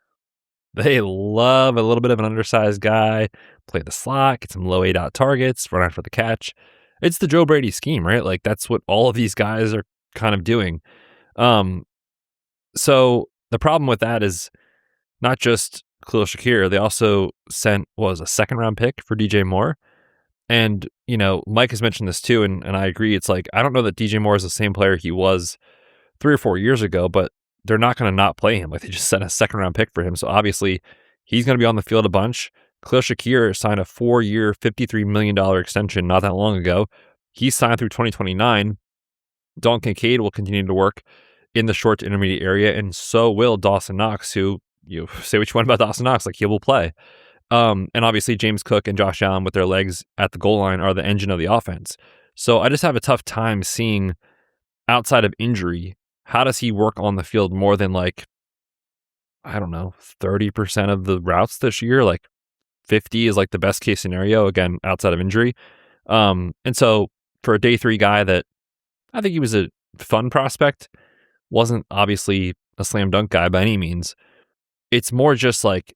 They love a little bit of an undersized guy, play the slot, get some low A-dot targets, run after the catch. It's the Joe Brady scheme, right? Like, that's what all of these guys are kind of doing. So the problem with that is not just Khalil Shakir. They also sent, a 2nd-round pick for DJ Moore. And, Mike has mentioned this too, and I agree. It's like, I don't know that DJ Moore is the same player he was 3 or 4 years ago, but they're not going to not play him. Like, they just sent a 2nd-round pick for him. So obviously he's going to be on the field a bunch. Khalil Shakir signed a 4-year, $53 million extension not that long ago. He's signed through 2029. Dalton Kincaid will continue to work in the short to intermediate area, and so will Dawson Knox, who, say what you want about Dawson Knox, like, he will play. And obviously James Cook and Josh Allen with their legs at the goal line are the engine of the offense. So I just have a tough time seeing, outside of injury, how does he work on the field more than, like, I don't know, 30% of the routes this year? Like, 50 is like the best case scenario, again, outside of injury. And so for a day 3 guy that I think he was a fun prospect, wasn't obviously a slam dunk guy by any means. It's more just like,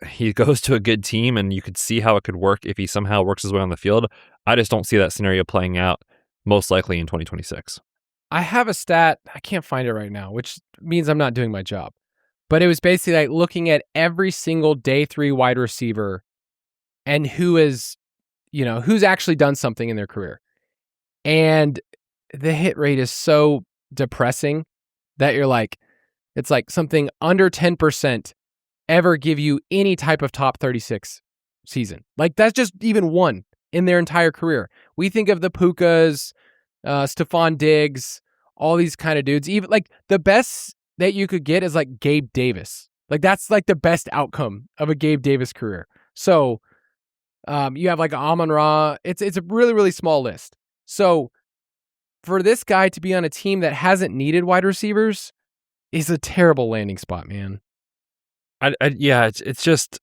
he goes to a good team and you could see how it could work if he somehow works his way on the field. I just don't see that scenario playing out most likely in 2026. I have a stat. I can't find it right now, which means I'm not doing my job. But it was basically like looking at every single day 3 wide receiver and who is, who's actually done something in their career. And the hit rate is so depressing that you're like, it's like something under 10% ever give you any type of top 36 season. Like, that's just even one in their entire career. We think of the Pukas, Stephon Diggs, all these kind of dudes. Even like the best that you could get is like Gabe Davis. Like, that's like the best outcome of a Gabe Davis career. So you have like Amon-Ra. It's a really, really small list. So for this guy to be on a team that hasn't needed wide receivers is a terrible landing spot, man. It's just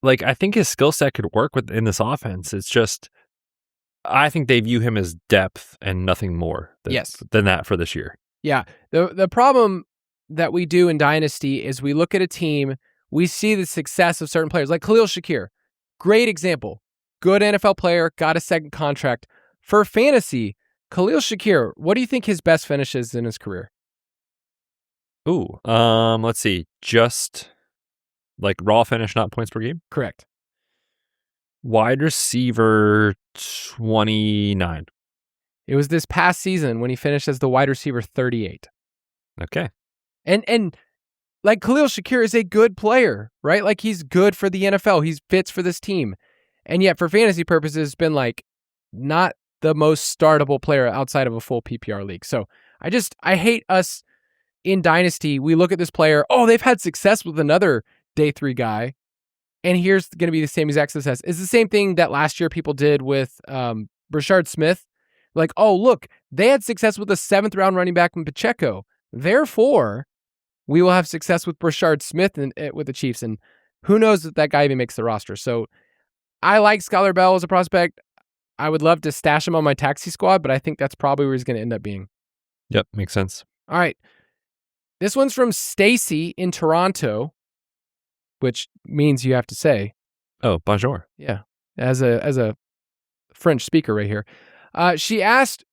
like, I think his skill set could work in this offense. It's just, I think they view him as depth and nothing more than that for this year. Yeah. The problem that we do in Dynasty is we look at a team, we see the success of certain players, like Khalil Shakir. Great example. Good NFL player, got a 2nd contract. For fantasy, Khalil Shakir, what do you think his best finish is in his career? Ooh, let's see. Just like raw finish, not points per game? Correct. Wide receiver 29. It was this past season when he finished as the wide receiver 38. Okay. And like Khalil Shakir is a good player, right? Like he's good for the NFL. He fits for this team. And yet for fantasy purposes, been like not the most startable player outside of a full PPR league. So I hate us in Dynasty. We look at this player, oh, they've had success with another day 3 guy. And here's going to be the same exact success. It's the same thing that last year people did with Brashard Smith. Like, oh, look, they had success with a 7th round running back in Pacheco. Therefore, we will have success with Brashard Smith with the Chiefs. And who knows if that guy even makes the roster. So I like Skyler Bell as a prospect. I would love to stash him on my taxi squad, but I think that's probably where he's going to end up being. Yep, makes sense. All right. This one's from Stacy in Toronto, which means you have to say, oh, bonjour. Yeah, as a French speaker right here. She asked,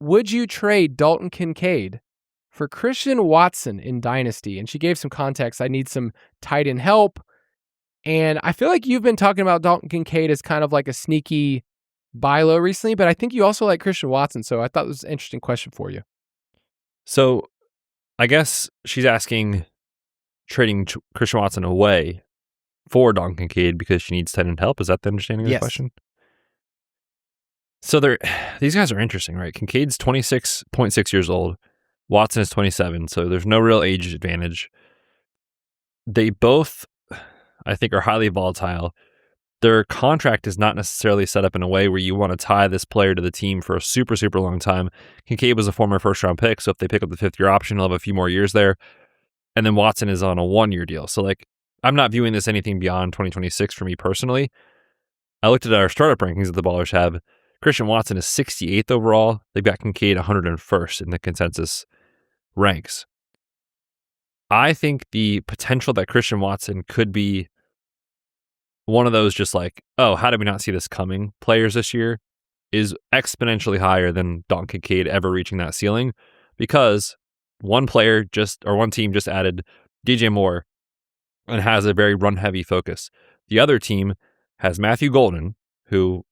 would you trade Dalton Kincaid for Christian Watson in Dynasty? And she gave some context. I need some tight end help. And I feel like you've been talking about Dalton Kincaid as kind of like a sneaky buy low recently, but I think you also like Christian Watson. So I thought it was an interesting question for you. So I guess she's asking trading Christian Watson away for Dalton Kincaid because she needs tight end help. Is that the understanding of the question? So these guys are interesting, right? Kincaid's 26.6 years old. Watson is 27, so there's no real age advantage. They both, I think, are highly volatile. Their contract is not necessarily set up in a way where you want to tie this player to the team for a super, super long time. Kincaid was a former first-round pick, so if they pick up the 5th-year option, he'll have a few more years there. And then Watson is on a 1-year deal. So, like, I'm not viewing this anything beyond 2026 for me personally. I looked at our startup rankings that the Ballers have. Christian Watson is 68th overall. They've got Kincaid 101st in the consensus ranks. I think the potential that Christian Watson could be one of those just like, oh, how did we not see this coming players this year is exponentially higher than Dalton Kincaid ever reaching that ceiling, because one team just added DJ Moore and has a very run-heavy focus. The other team has Matthew Golden, who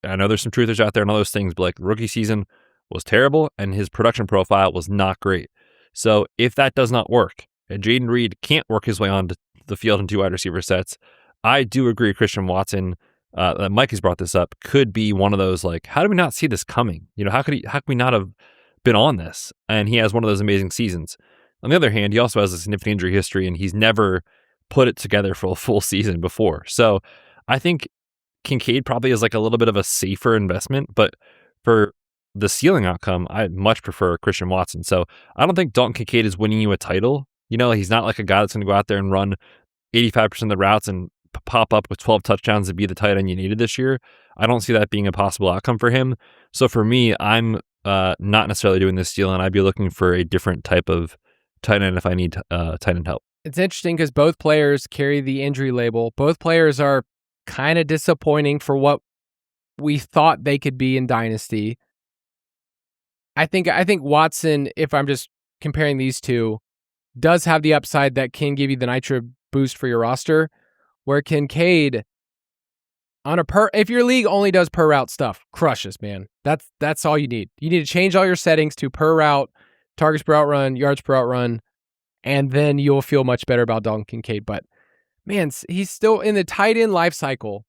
I know there's some truthers out there and all those things, but like the rookie season was terrible and his production profile was not great. So if that does not work and Jayden Reed can't work his way onto the field in 2 wide receiver sets, I do agree Christian Watson, that Mike has brought this up, could be one of those like, how did we not see this coming? You know, how could we not have been on this? And he has one of those amazing seasons. On the other hand, he also has a significant injury history and he's never put it together for a full season before. So I think Kincaid probably is like a little bit of a safer investment, but for the ceiling outcome, I much prefer Christian Watson. So I don't think Dalton Kincaid is winning you a title. You know, he's not like a guy that's going to go out there and run 85% of the routes and pop up with 12 touchdowns to be the tight end you needed this year. I don't see that being a possible outcome for him. So for me, I'm not necessarily doing this deal, and I'd be looking for a different type of tight end if I need tight end help. It's interesting because both players carry the injury label. Both players are kind of disappointing for what we thought they could be in Dynasty. I think Watson, if I'm just comparing these two, does have the upside that can give you the nitro boost for your roster, where Kincaid on if your league only does per route stuff, crushes, man. That's all you need. You need to change all your settings to per route, targets per route run, yards per route run, and then you'll feel much better about Dalton Kincaid. But man, he's still in the tight end life cycle.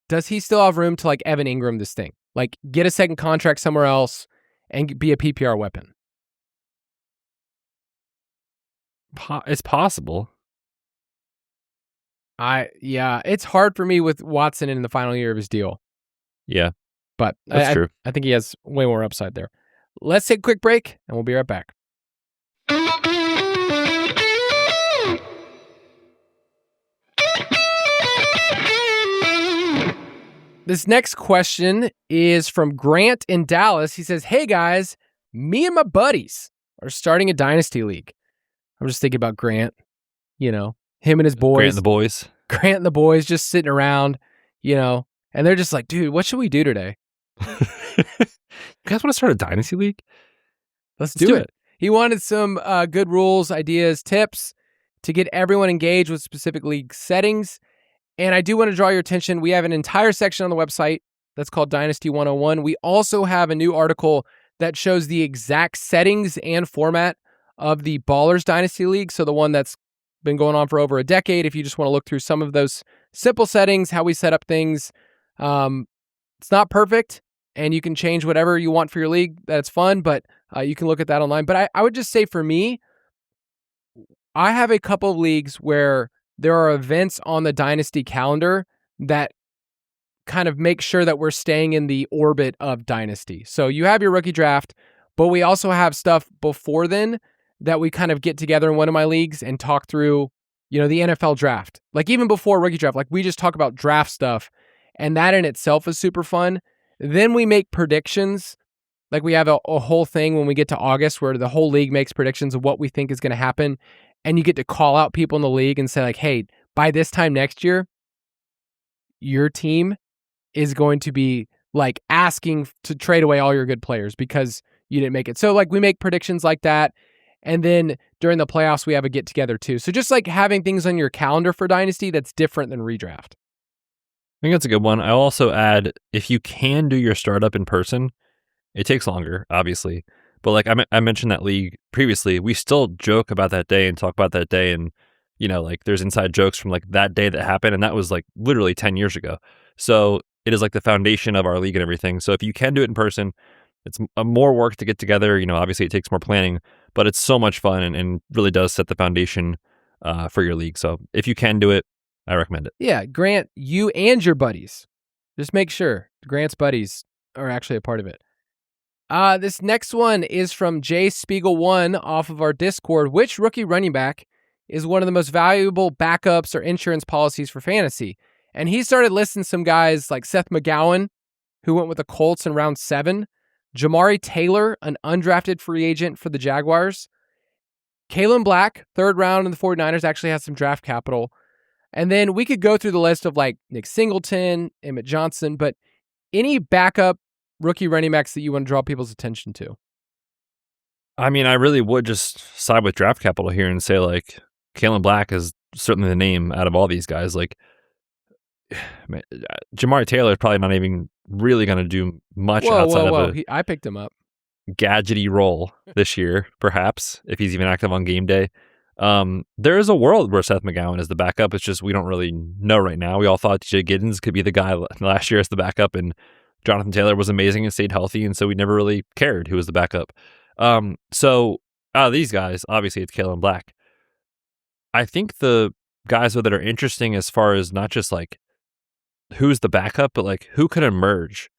Does he still have room to like Evan Ingram this thing? Like get a second contract somewhere else and be a PPR weapon? It's possible. It's hard for me with Watson in the final year of his deal. Yeah, but that's true. I think he has way more upside there. Let's take a quick break and we'll be right back. This next question is from Grant in Dallas. He says, hey guys, me and my buddies are starting a Dynasty League. I'm just thinking about Grant, you know, him and his boys. Grant and the boys just sitting around, you know, and they're just like, dude, what should we do today? You guys want to start a Dynasty League? Let's do it. He wanted some good rules, ideas, tips to get everyone engaged with specific league settings. And I do want to draw your attention. We have an entire section on the website that's called Dynasty 101. We also have a new article that shows the exact settings and format of the Ballers Dynasty League. So the one that's been going on for over a decade. If you just want to look through some of those simple settings, how we set up things, it's not perfect, and you can change whatever you want for your league. That's fun, but you can look at that online. But I would just say for me, I have a couple of leagues where there are events on the Dynasty calendar that kind of make sure that we're staying in the orbit of Dynasty. So you have your rookie draft, but we also have stuff before then that we kind of get together in one of my leagues and talk through, the NFL draft. Like even before rookie draft, like we just talk about draft stuff, and that in itself is super fun. Then we make predictions. Like we have a whole thing when we get to August where the whole league makes predictions of what we think is going to happen. And you get to call out people in the league and say like, hey, by this time next year, your team is going to be like asking to trade away all your good players because you didn't make it. So like we make predictions like that. And then during the playoffs, we have a get together too. So just like having things on your calendar for Dynasty, that's different than redraft. I think that's a good one. I'll also add, if you can do your startup in person, it takes longer, obviously. But like I mentioned that league previously, we still joke about that day and talk about that day. And, like there's inside jokes from like that day that happened. And that was like literally 10 years ago. So it is like the foundation of our league and everything. So if you can do it in person, it's more work to get together. Obviously it takes more planning, but it's so much fun and really does set the foundation for your league. So if you can do it, I recommend it. Yeah, Grant, you and your buddies. Just make sure Grant's buddies are actually a part of it. This next one is from J Spiegel 1 off of our Discord. Which rookie running back is one of the most valuable backups or insurance policies for fantasy? And he started listing some guys like Seth McGowan, who went with the Colts in round 7. Jamari Taylor, an undrafted free agent for the Jaguars. Kalen Black, 3rd round in the 49ers, actually has some draft capital. And then we could go through the list of like Nick Singleton, Emmett Johnson, but any backup rookie running backs that you want to draw people's attention to? I mean, I really would just side with draft capital here and say like Kalen Black is certainly the name out of all these guys. Like Jamari Taylor is probably not even really going to do much outside of I picked him up. Gadgety role this year, perhaps, if he's even active on game day. There is a world where Seth McGowan is the backup. It's just we don't really know right now. We all thought Jay Giddens could be the guy last year as the backup, and Jonathan Taylor was amazing and stayed healthy, and so we never really cared who was the backup. So out of these guys, obviously it's Kalen Black. I think the guys that are interesting as far as not just like who's the backup, but like who could emerge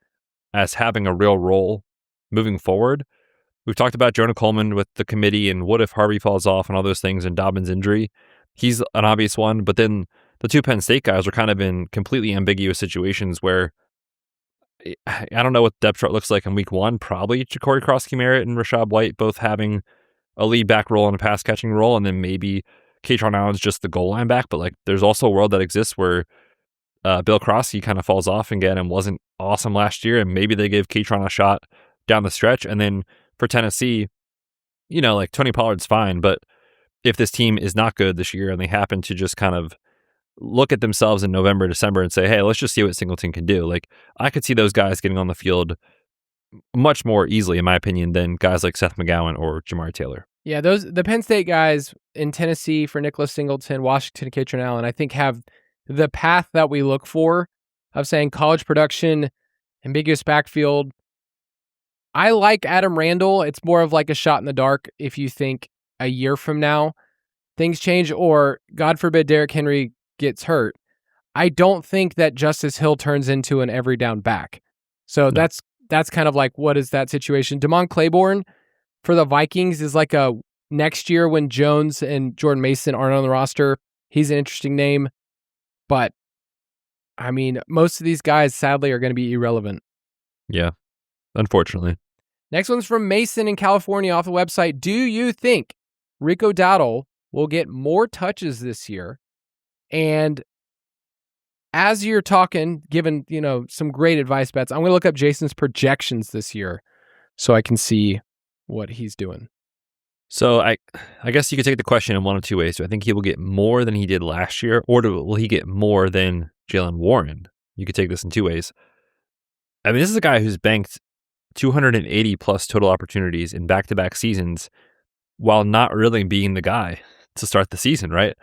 as having a real role moving forward. We've talked about Jonah Coleman with the committee and what if Harvey falls off and all those things and Dobbins' injury. He's an obvious one, but then the two Penn State guys are kind of in completely ambiguous situations where I don't know what the depth chart looks like in week 1. Probably Ja'Cory Cross-Merritt and Rashad White both having a lead back role and a pass catching role, and then maybe Kaytron Allen's just the goal line back. But like, there's also a world that exists where Bill Crosby kind of falls off again and wasn't awesome last year, and maybe they give Kaytron a shot down the stretch. And then for Tennessee, like Tony Pollard's fine, but if this team is not good this year and they happen to just kind of look at themselves in November, December and say, hey, let's just see what Singleton can do. Like, I could see those guys getting on the field much more easily, in my opinion, than guys like Seth McGowan or Jamari Taylor. Yeah, the Penn State guys in Tennessee for Nicholas Singleton, Washington, Kaytron Allen, I think have the path that we look for of saying college production, ambiguous backfield. I like Adam Randall. It's more of like a shot in the dark if you think a year from now things change, or God forbid Derrick Henry gets hurt. I don't think that Justice Hill turns into an every down back. So No. that's kind of like, what is that situation? Damon Claiborne for the Vikings is like a next year when Jones and Jordan Mason aren't on the roster. He's an interesting name, but I mean, most of these guys sadly are going to be irrelevant. Yeah, unfortunately. Next one's from Mason in California off the website. Do you think Rico Dowdle will get more touches this year? And as you're talking, given, some great advice, Betz, I'm going to look up Jason's projections this year so I can see what he's doing. So I guess you could take the question in one of two ways. Do I think he will get more than he did last year, or will he get more than Jaylen Warren? You could take this in two ways. I mean, this is a guy who's banked 280 plus total opportunities in back-to-back seasons while not really being the guy to start the season, right?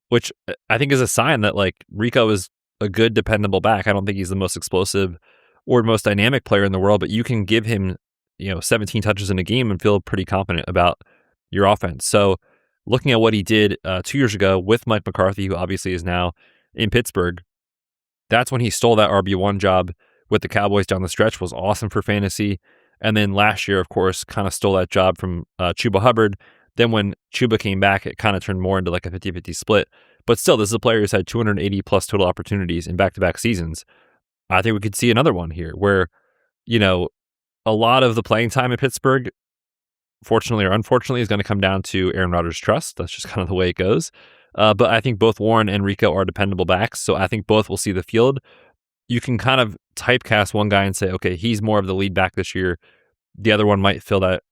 Which I think is a sign that like Rico is a good, dependable back. I don't think he's the most explosive or most dynamic player in the world, but you can give him, 17 touches in a game and feel pretty confident about your offense. So looking at what he did 2 years ago with Mike McCarthy, who obviously is now in Pittsburgh, that's when he stole that RB1 job with the Cowboys down the stretch, was awesome for fantasy. And then last year, of course, kind of stole that job from Chuba Hubbard. Then when Chuba came back, it kind of turned more into like a 50-50 split. But still, this is a player who's had 280 plus total opportunities in back-to-back seasons. I think we could see another one here where, a lot of the playing time in Pittsburgh, fortunately or unfortunately, is going to come down to Aaron Rodgers' trust. That's just kind of the way it goes. But I think both Warren and Rico are dependable backs, so I think both will see the field. You can kind of typecast one guy and say, okay, he's more of the lead back this year. The other one might fill that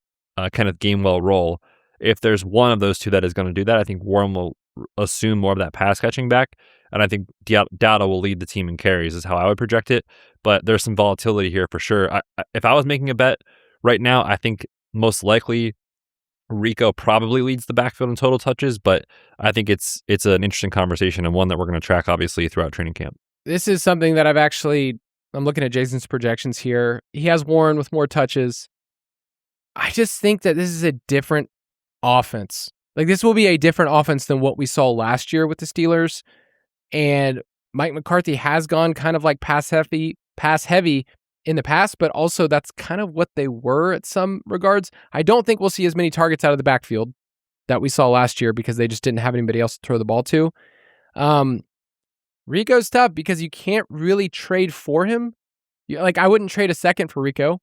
kind of Gainwell role. If there's one of those two that is going to do that, I think Warren will assume more of that pass catching back, and I think Dowdle will lead the team in carries is how I would project it. But there's some volatility here for sure. If I was making a bet right now, I think most likely Rico probably leads the backfield in total touches, but I think it's an interesting conversation and one that we're going to track obviously throughout training camp. This is something that I'm looking at Jason's projections here. He has Warren with more touches. I just think that this is a different offense. Like, this will be a different offense than what we saw last year with the Steelers. And Mike McCarthy has gone kind of like pass heavy in the past, but also that's kind of what they were at some regards. I don't think we'll see as many targets out of the backfield that we saw last year because they just didn't have anybody else to throw the ball to. Rico's tough because you can't really trade for him. I wouldn't trade a second for Rico,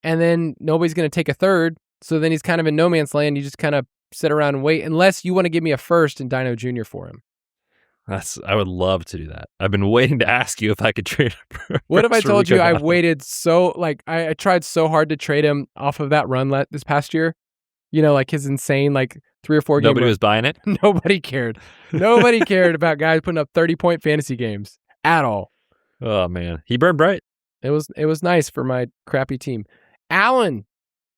and then nobody's going to take a third. So then he's kind of in no man's land. You just kind of sit around and wait, unless you want to give me a first and Dino Jr. for him. I would love to do that. I've been waiting to ask you if I could trade him. What if I told you I waited I tried so hard to trade him off of that run this past year? His insane 3 or 4 games. Nobody was buying it? Nobody cared. Nobody cared about guys putting up 30-point fantasy games at all. Oh man, he burned bright. It was nice for my crappy team. Alan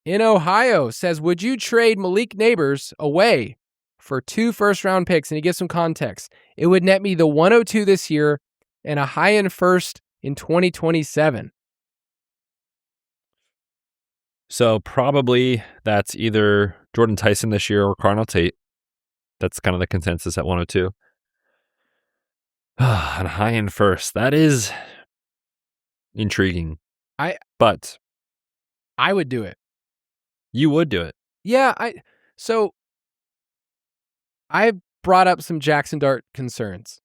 in Ohio says, would you trade Malik Nabers away for 2 first-round picks? And he gives some context. It would net me the 102 this year and a high-end first in 2027. So probably that's either Jordan Tyson this year or Carnell Tate. That's kind of the consensus at 102. And high-end first. That is intriguing. But I would do it. You would do it. Yeah, I brought up some Jackson Dart concerns.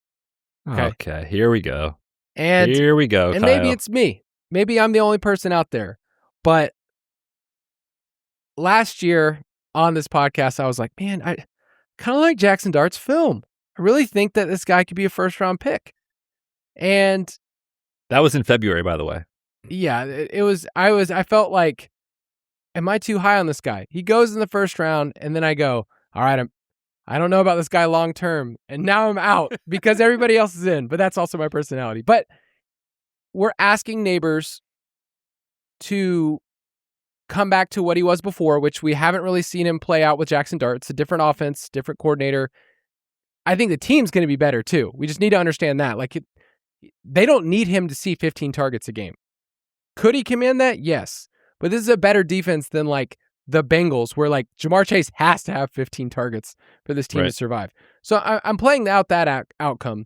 Okay, here we go. And here we go, and Kyle. maybe it's me. Maybe I'm the only person out there. But last year on this podcast, I was like, man, I kind of like Jackson Dart's film. I really think that this guy could be a first-round pick. And that was in February, by the way. Yeah, I felt like, am I too high on this guy? He goes in the first round, and then I go, all right, I don't know about this guy long term, and now I'm out because everybody else is in, but that's also my personality. But we're asking Nabers to come back to what he was before, which we haven't really seen him play out with Jackson Dart. It's a different offense, different coordinator. I think the team's going to be better too. We just need to understand that. They don't need him to see 15 targets a game. Could he command that? Yes. But this is a better defense than the Bengals, where Jamar Chase has to have 15 targets for this team to survive. So I'm playing out that outcome.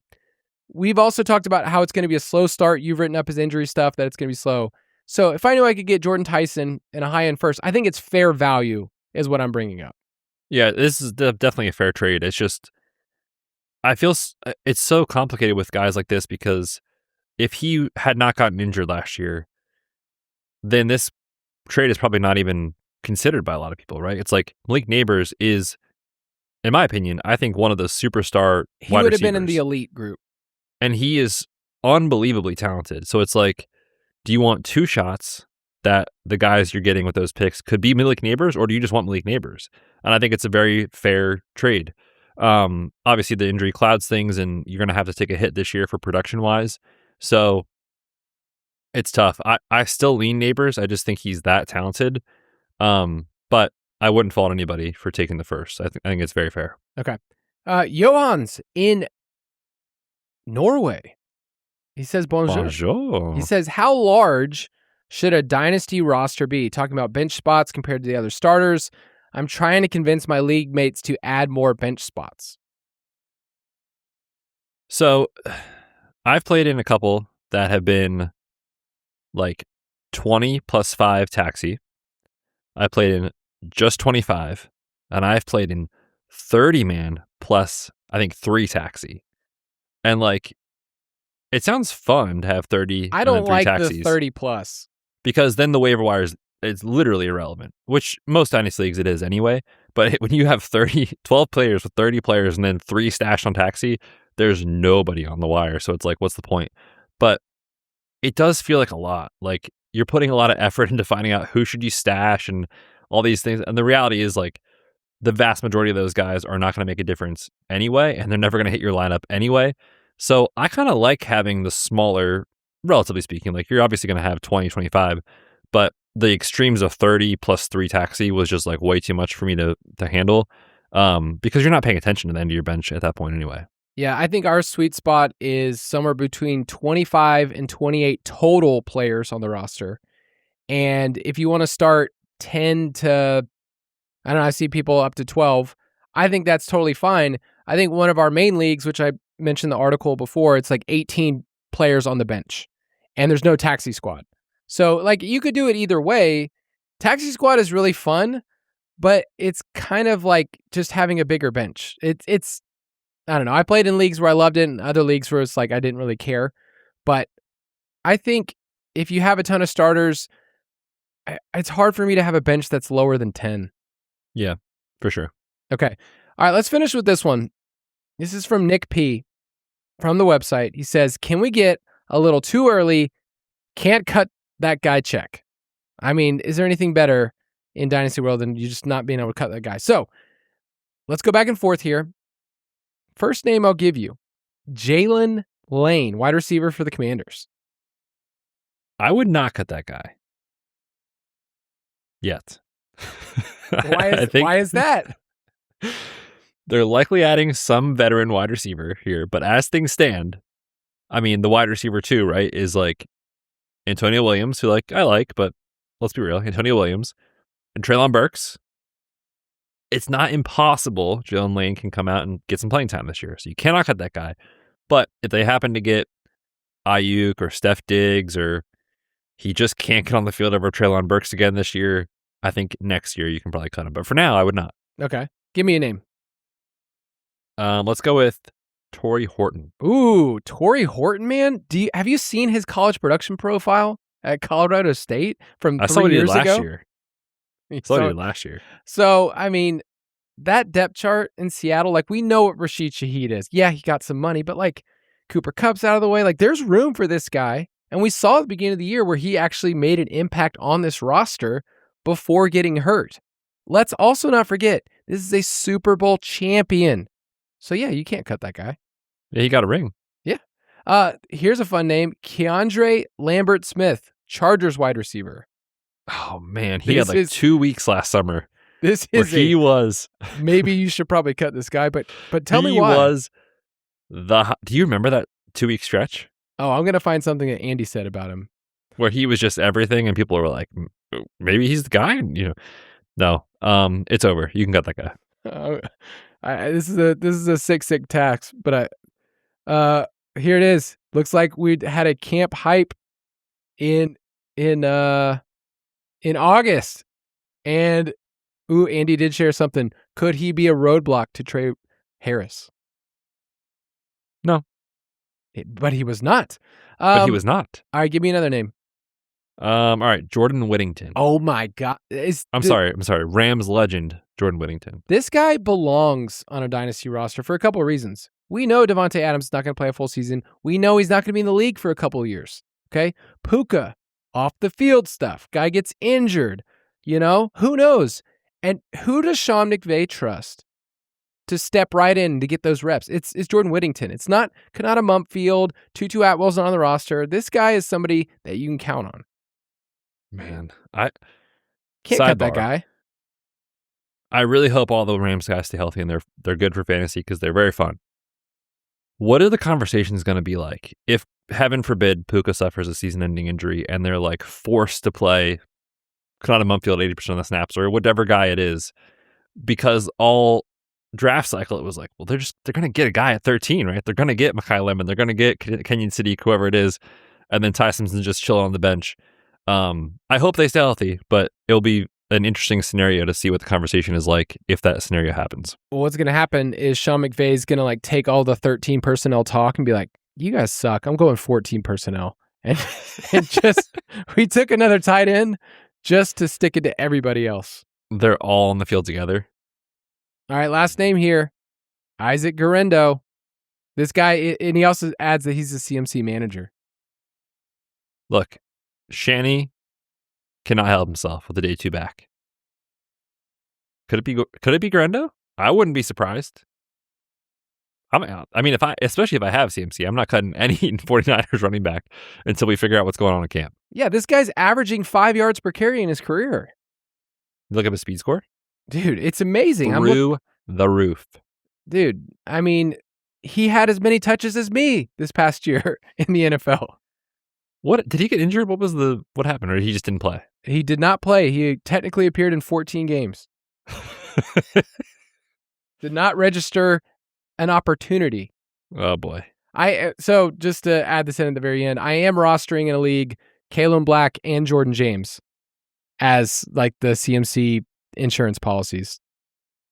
We've also talked about how it's going to be a slow start. You've written up his injury stuff, that it's going to be slow. So if I knew I could get Jordan Tyson in a high-end first, I think it's fair value is what I'm bringing up. Yeah, this is definitely a fair trade. It's just, I feel it's so complicated with guys like this because if he had not gotten injured last year, then this trade is probably not even considered by a lot of people, right? It's like Malik Nabers is, in my opinion, I think one of the superstar He would have been in the elite group. And he is unbelievably talented. So it's like, do you want 2 shots that the guys you're getting with those picks could be Malik Nabers, or do you just want Malik Nabers? And I think it's a very fair trade. Obviously, the injury clouds things, and you're going to have to take a hit this year for production-wise. So It's tough. I still lean Nabers. I just think he's that talented. But I wouldn't fault anybody for taking the first. I think it's very fair. Okay. Johans in Norway. He says bonjour. Bonjour. He says, how large should a dynasty roster be? Talking about bench spots compared to the other starters. I'm trying to convince my league mates to add more bench spots. So I've played in a couple that have been like 20 plus 5 taxi. I played in just 25, and I've played in 30 man plus I think 3 taxi. And like, it sounds fun to have 30. I don't and then 3 like taxis, the 30 plus because then the waiver wire is literally irrelevant, which most dynasty leagues it is anyway. But when you have 12 players with 30 players and then 3 stashed on taxi, there's nobody on the wire. So it's like, what's the point? But it does feel like a lot. Like, you're putting a lot of effort into finding out who should you stash and all these things. And the reality is, like, the vast majority of those guys are not going to make a difference anyway, and they're never going to hit your lineup anyway. So I kind of like having the smaller, relatively speaking. Like, you're obviously going to have 20, 25, but the extremes of 30 plus 3 taxi was just like way too much for me to handle, because you're not paying attention to the end of your bench at that point anyway. Yeah, I think our sweet spot is somewhere between 25 and 28 total players on the roster. And if you want to start 10 to, I don't know, I see people up to 12, I think that's totally fine. I think one of our main leagues, which I mentioned the article before, it's like 18 players on the bench, and there's no taxi squad. So, like, you could do it either way. Taxi squad is really fun, but it's kind of like just having a bigger bench. It's I don't know. I played in leagues where I loved it and other leagues where it's like I didn't really care. But I think if you have a ton of starters, it's hard for me to have a bench that's lower than 10. Yeah, for sure. Okay. All right, let's finish with this one. This is from Nick P. from the website. He says, can we get a little too early? Can't cut that guy check. I mean, is there anything better in Dynasty World than you just not being able to cut that guy? So let's go back and forth here. First name I'll give you, Jalen Lane, wide receiver for the Commanders. I would not cut that guy yet. Why is that? They're likely adding some veteran wide receiver here, but as things stand, I mean, the wide receiver too, right, is like Antonio Williams, who I like, but let's be real, Antonio Williams and Treylon Burks. It's not impossible Jalen Lane can come out and get some playing time this year, so you cannot cut that guy. But if they happen to get Ayuk or Steph Diggs, or he just can't get on the field over Treylon Burks again this year, I think next year you can probably cut him. But for now, I would not. Okay. Give me a name. Let's go with Torrey Horton. Ooh, Torrey Horton, man. Have you seen his college production profile at Colorado State from 3 years ago? I saw what he did last year. So, I mean, that depth chart in Seattle, like, we know what Rashid Shaheed is. Yeah, he got some money, but like Cooper Kupp's out of the way. Like, there's room for this guy. And we saw at the beginning of the year where he actually made an impact on this roster before getting hurt. Let's also not forget, this is a Super Bowl champion. So, yeah, you can't cut that guy. Yeah, he got a ring. Yeah. Here's a fun name. Keandre Lambert-Smith, Chargers wide receiver. Oh, man. He had like 2 weeks last summer. This is he was. Maybe you should probably cut this guy, but tell me why. He was do you remember that 2 week stretch? Oh, I'm going to find something that Andy said about him. Where he was just everything and people were like, maybe he's the guy. And, no, it's over. You can cut that guy. This is a sick tax, but here it is. Looks like we'd had a camp hype in August, and Andy did share something. Could he be a roadblock to Trey Harris? No, but he was not. But he was not. All right, give me another name. All right, Jordan Whittington. Oh my God! I'm sorry. Rams legend Jordan Whittington. This guy belongs on a dynasty roster for a couple of reasons. We know Devontae Adams is not going to play a full season. We know he's not going to be in the league for a couple of years. Okay, Puka, off the field stuff. Guy gets injured. Who knows? And who does Sean McVay trust to step right in to get those reps. It's Jordan Whittington. It's not Kanata Mumpfield. Tutu Atwell's not on the roster. This guy is somebody that you can count on. Man, I can't cut that guy. I really hope all the Rams guys stay healthy and they're good for fantasy because they're very fun. What are the conversations going to be like if, heaven forbid, Puka suffers a season-ending injury and they're like forced to play Kanata Mumpfield 80% of the snaps or whatever guy it is? Because all draft cycle it was like, well, they're going to get a guy at 13, right? They're going to get Mekhi Lemon, they're going to get Kenyon City, whoever it is, and then Ty Simpson just chill on the bench. I hope they stay healthy, but it'll be an interesting scenario to see what the conversation is like if that scenario happens. Well, what's going to happen is Sean McVay's going to like take all the 13 personnel talk and be like, you guys suck. I'm going 14 personnel. And just, we took another tight end just to stick it to everybody else. They're all on the field together. All right, last name here, Isaac Guerendo. This guy, and he also adds that he's a CMC manager. Look, Shanny cannot help himself with the day 2 back. Could it be Guerendo? I wouldn't be surprised. I mean, especially if I have CMC, I'm not cutting any 49ers running back until we figure out what's going on in camp. Yeah, this guy's averaging 5 yards per carry in his career. Look up his speed score. Dude, it's amazing. Through the roof. Dude, I mean, he had as many touches as me this past year in the NFL. What did he get injured? What happened? Or he just didn't play? He did not play. He technically appeared in 14 games. Did not register an opportunity. Oh boy. So just to add this in at the very end, I am rostering in a league Kalen Black and Jordan James as like the CMC insurance policies.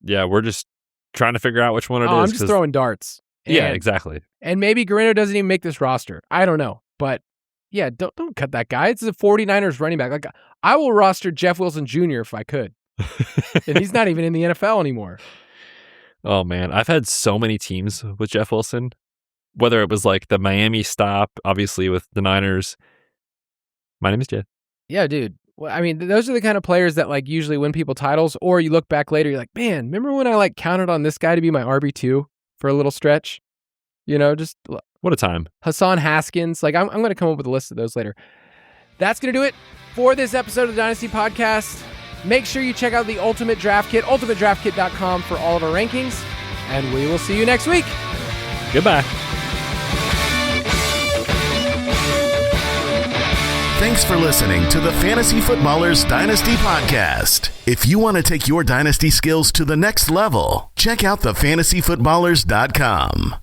Yeah, we're just trying to figure out which one it is. I'm just throwing darts. Yeah, exactly. And maybe Guerrero doesn't even make this roster. I don't know. But yeah, don't cut that guy. It's a 49ers running back. Like, I will roster Jeff Wilson Jr. if I could. And he's not even in the NFL anymore. Oh, man. I've had so many teams with Jeff Wilson, whether it was like the Miami stop, obviously with the Niners. My name is Jed. Yeah, dude. Well, I mean, those are the kind of players that like usually win people titles, or you look back later, you're like, man, remember when I like counted on this guy to be my RB2 for a little stretch? You know, just what a time. Hassan Haskins. Like, I'm going to come up with a list of those later. That's going to do it for this episode of the Dynasty Podcast. Make sure you check out the Ultimate Draft Kit, ultimatedraftkit.com for all of our rankings. And we will see you next week. Goodbye. Thanks for listening to the Fantasy Footballers Dynasty Podcast. If you want to take your Dynasty skills to the next level, check out thefantasyfootballers.com.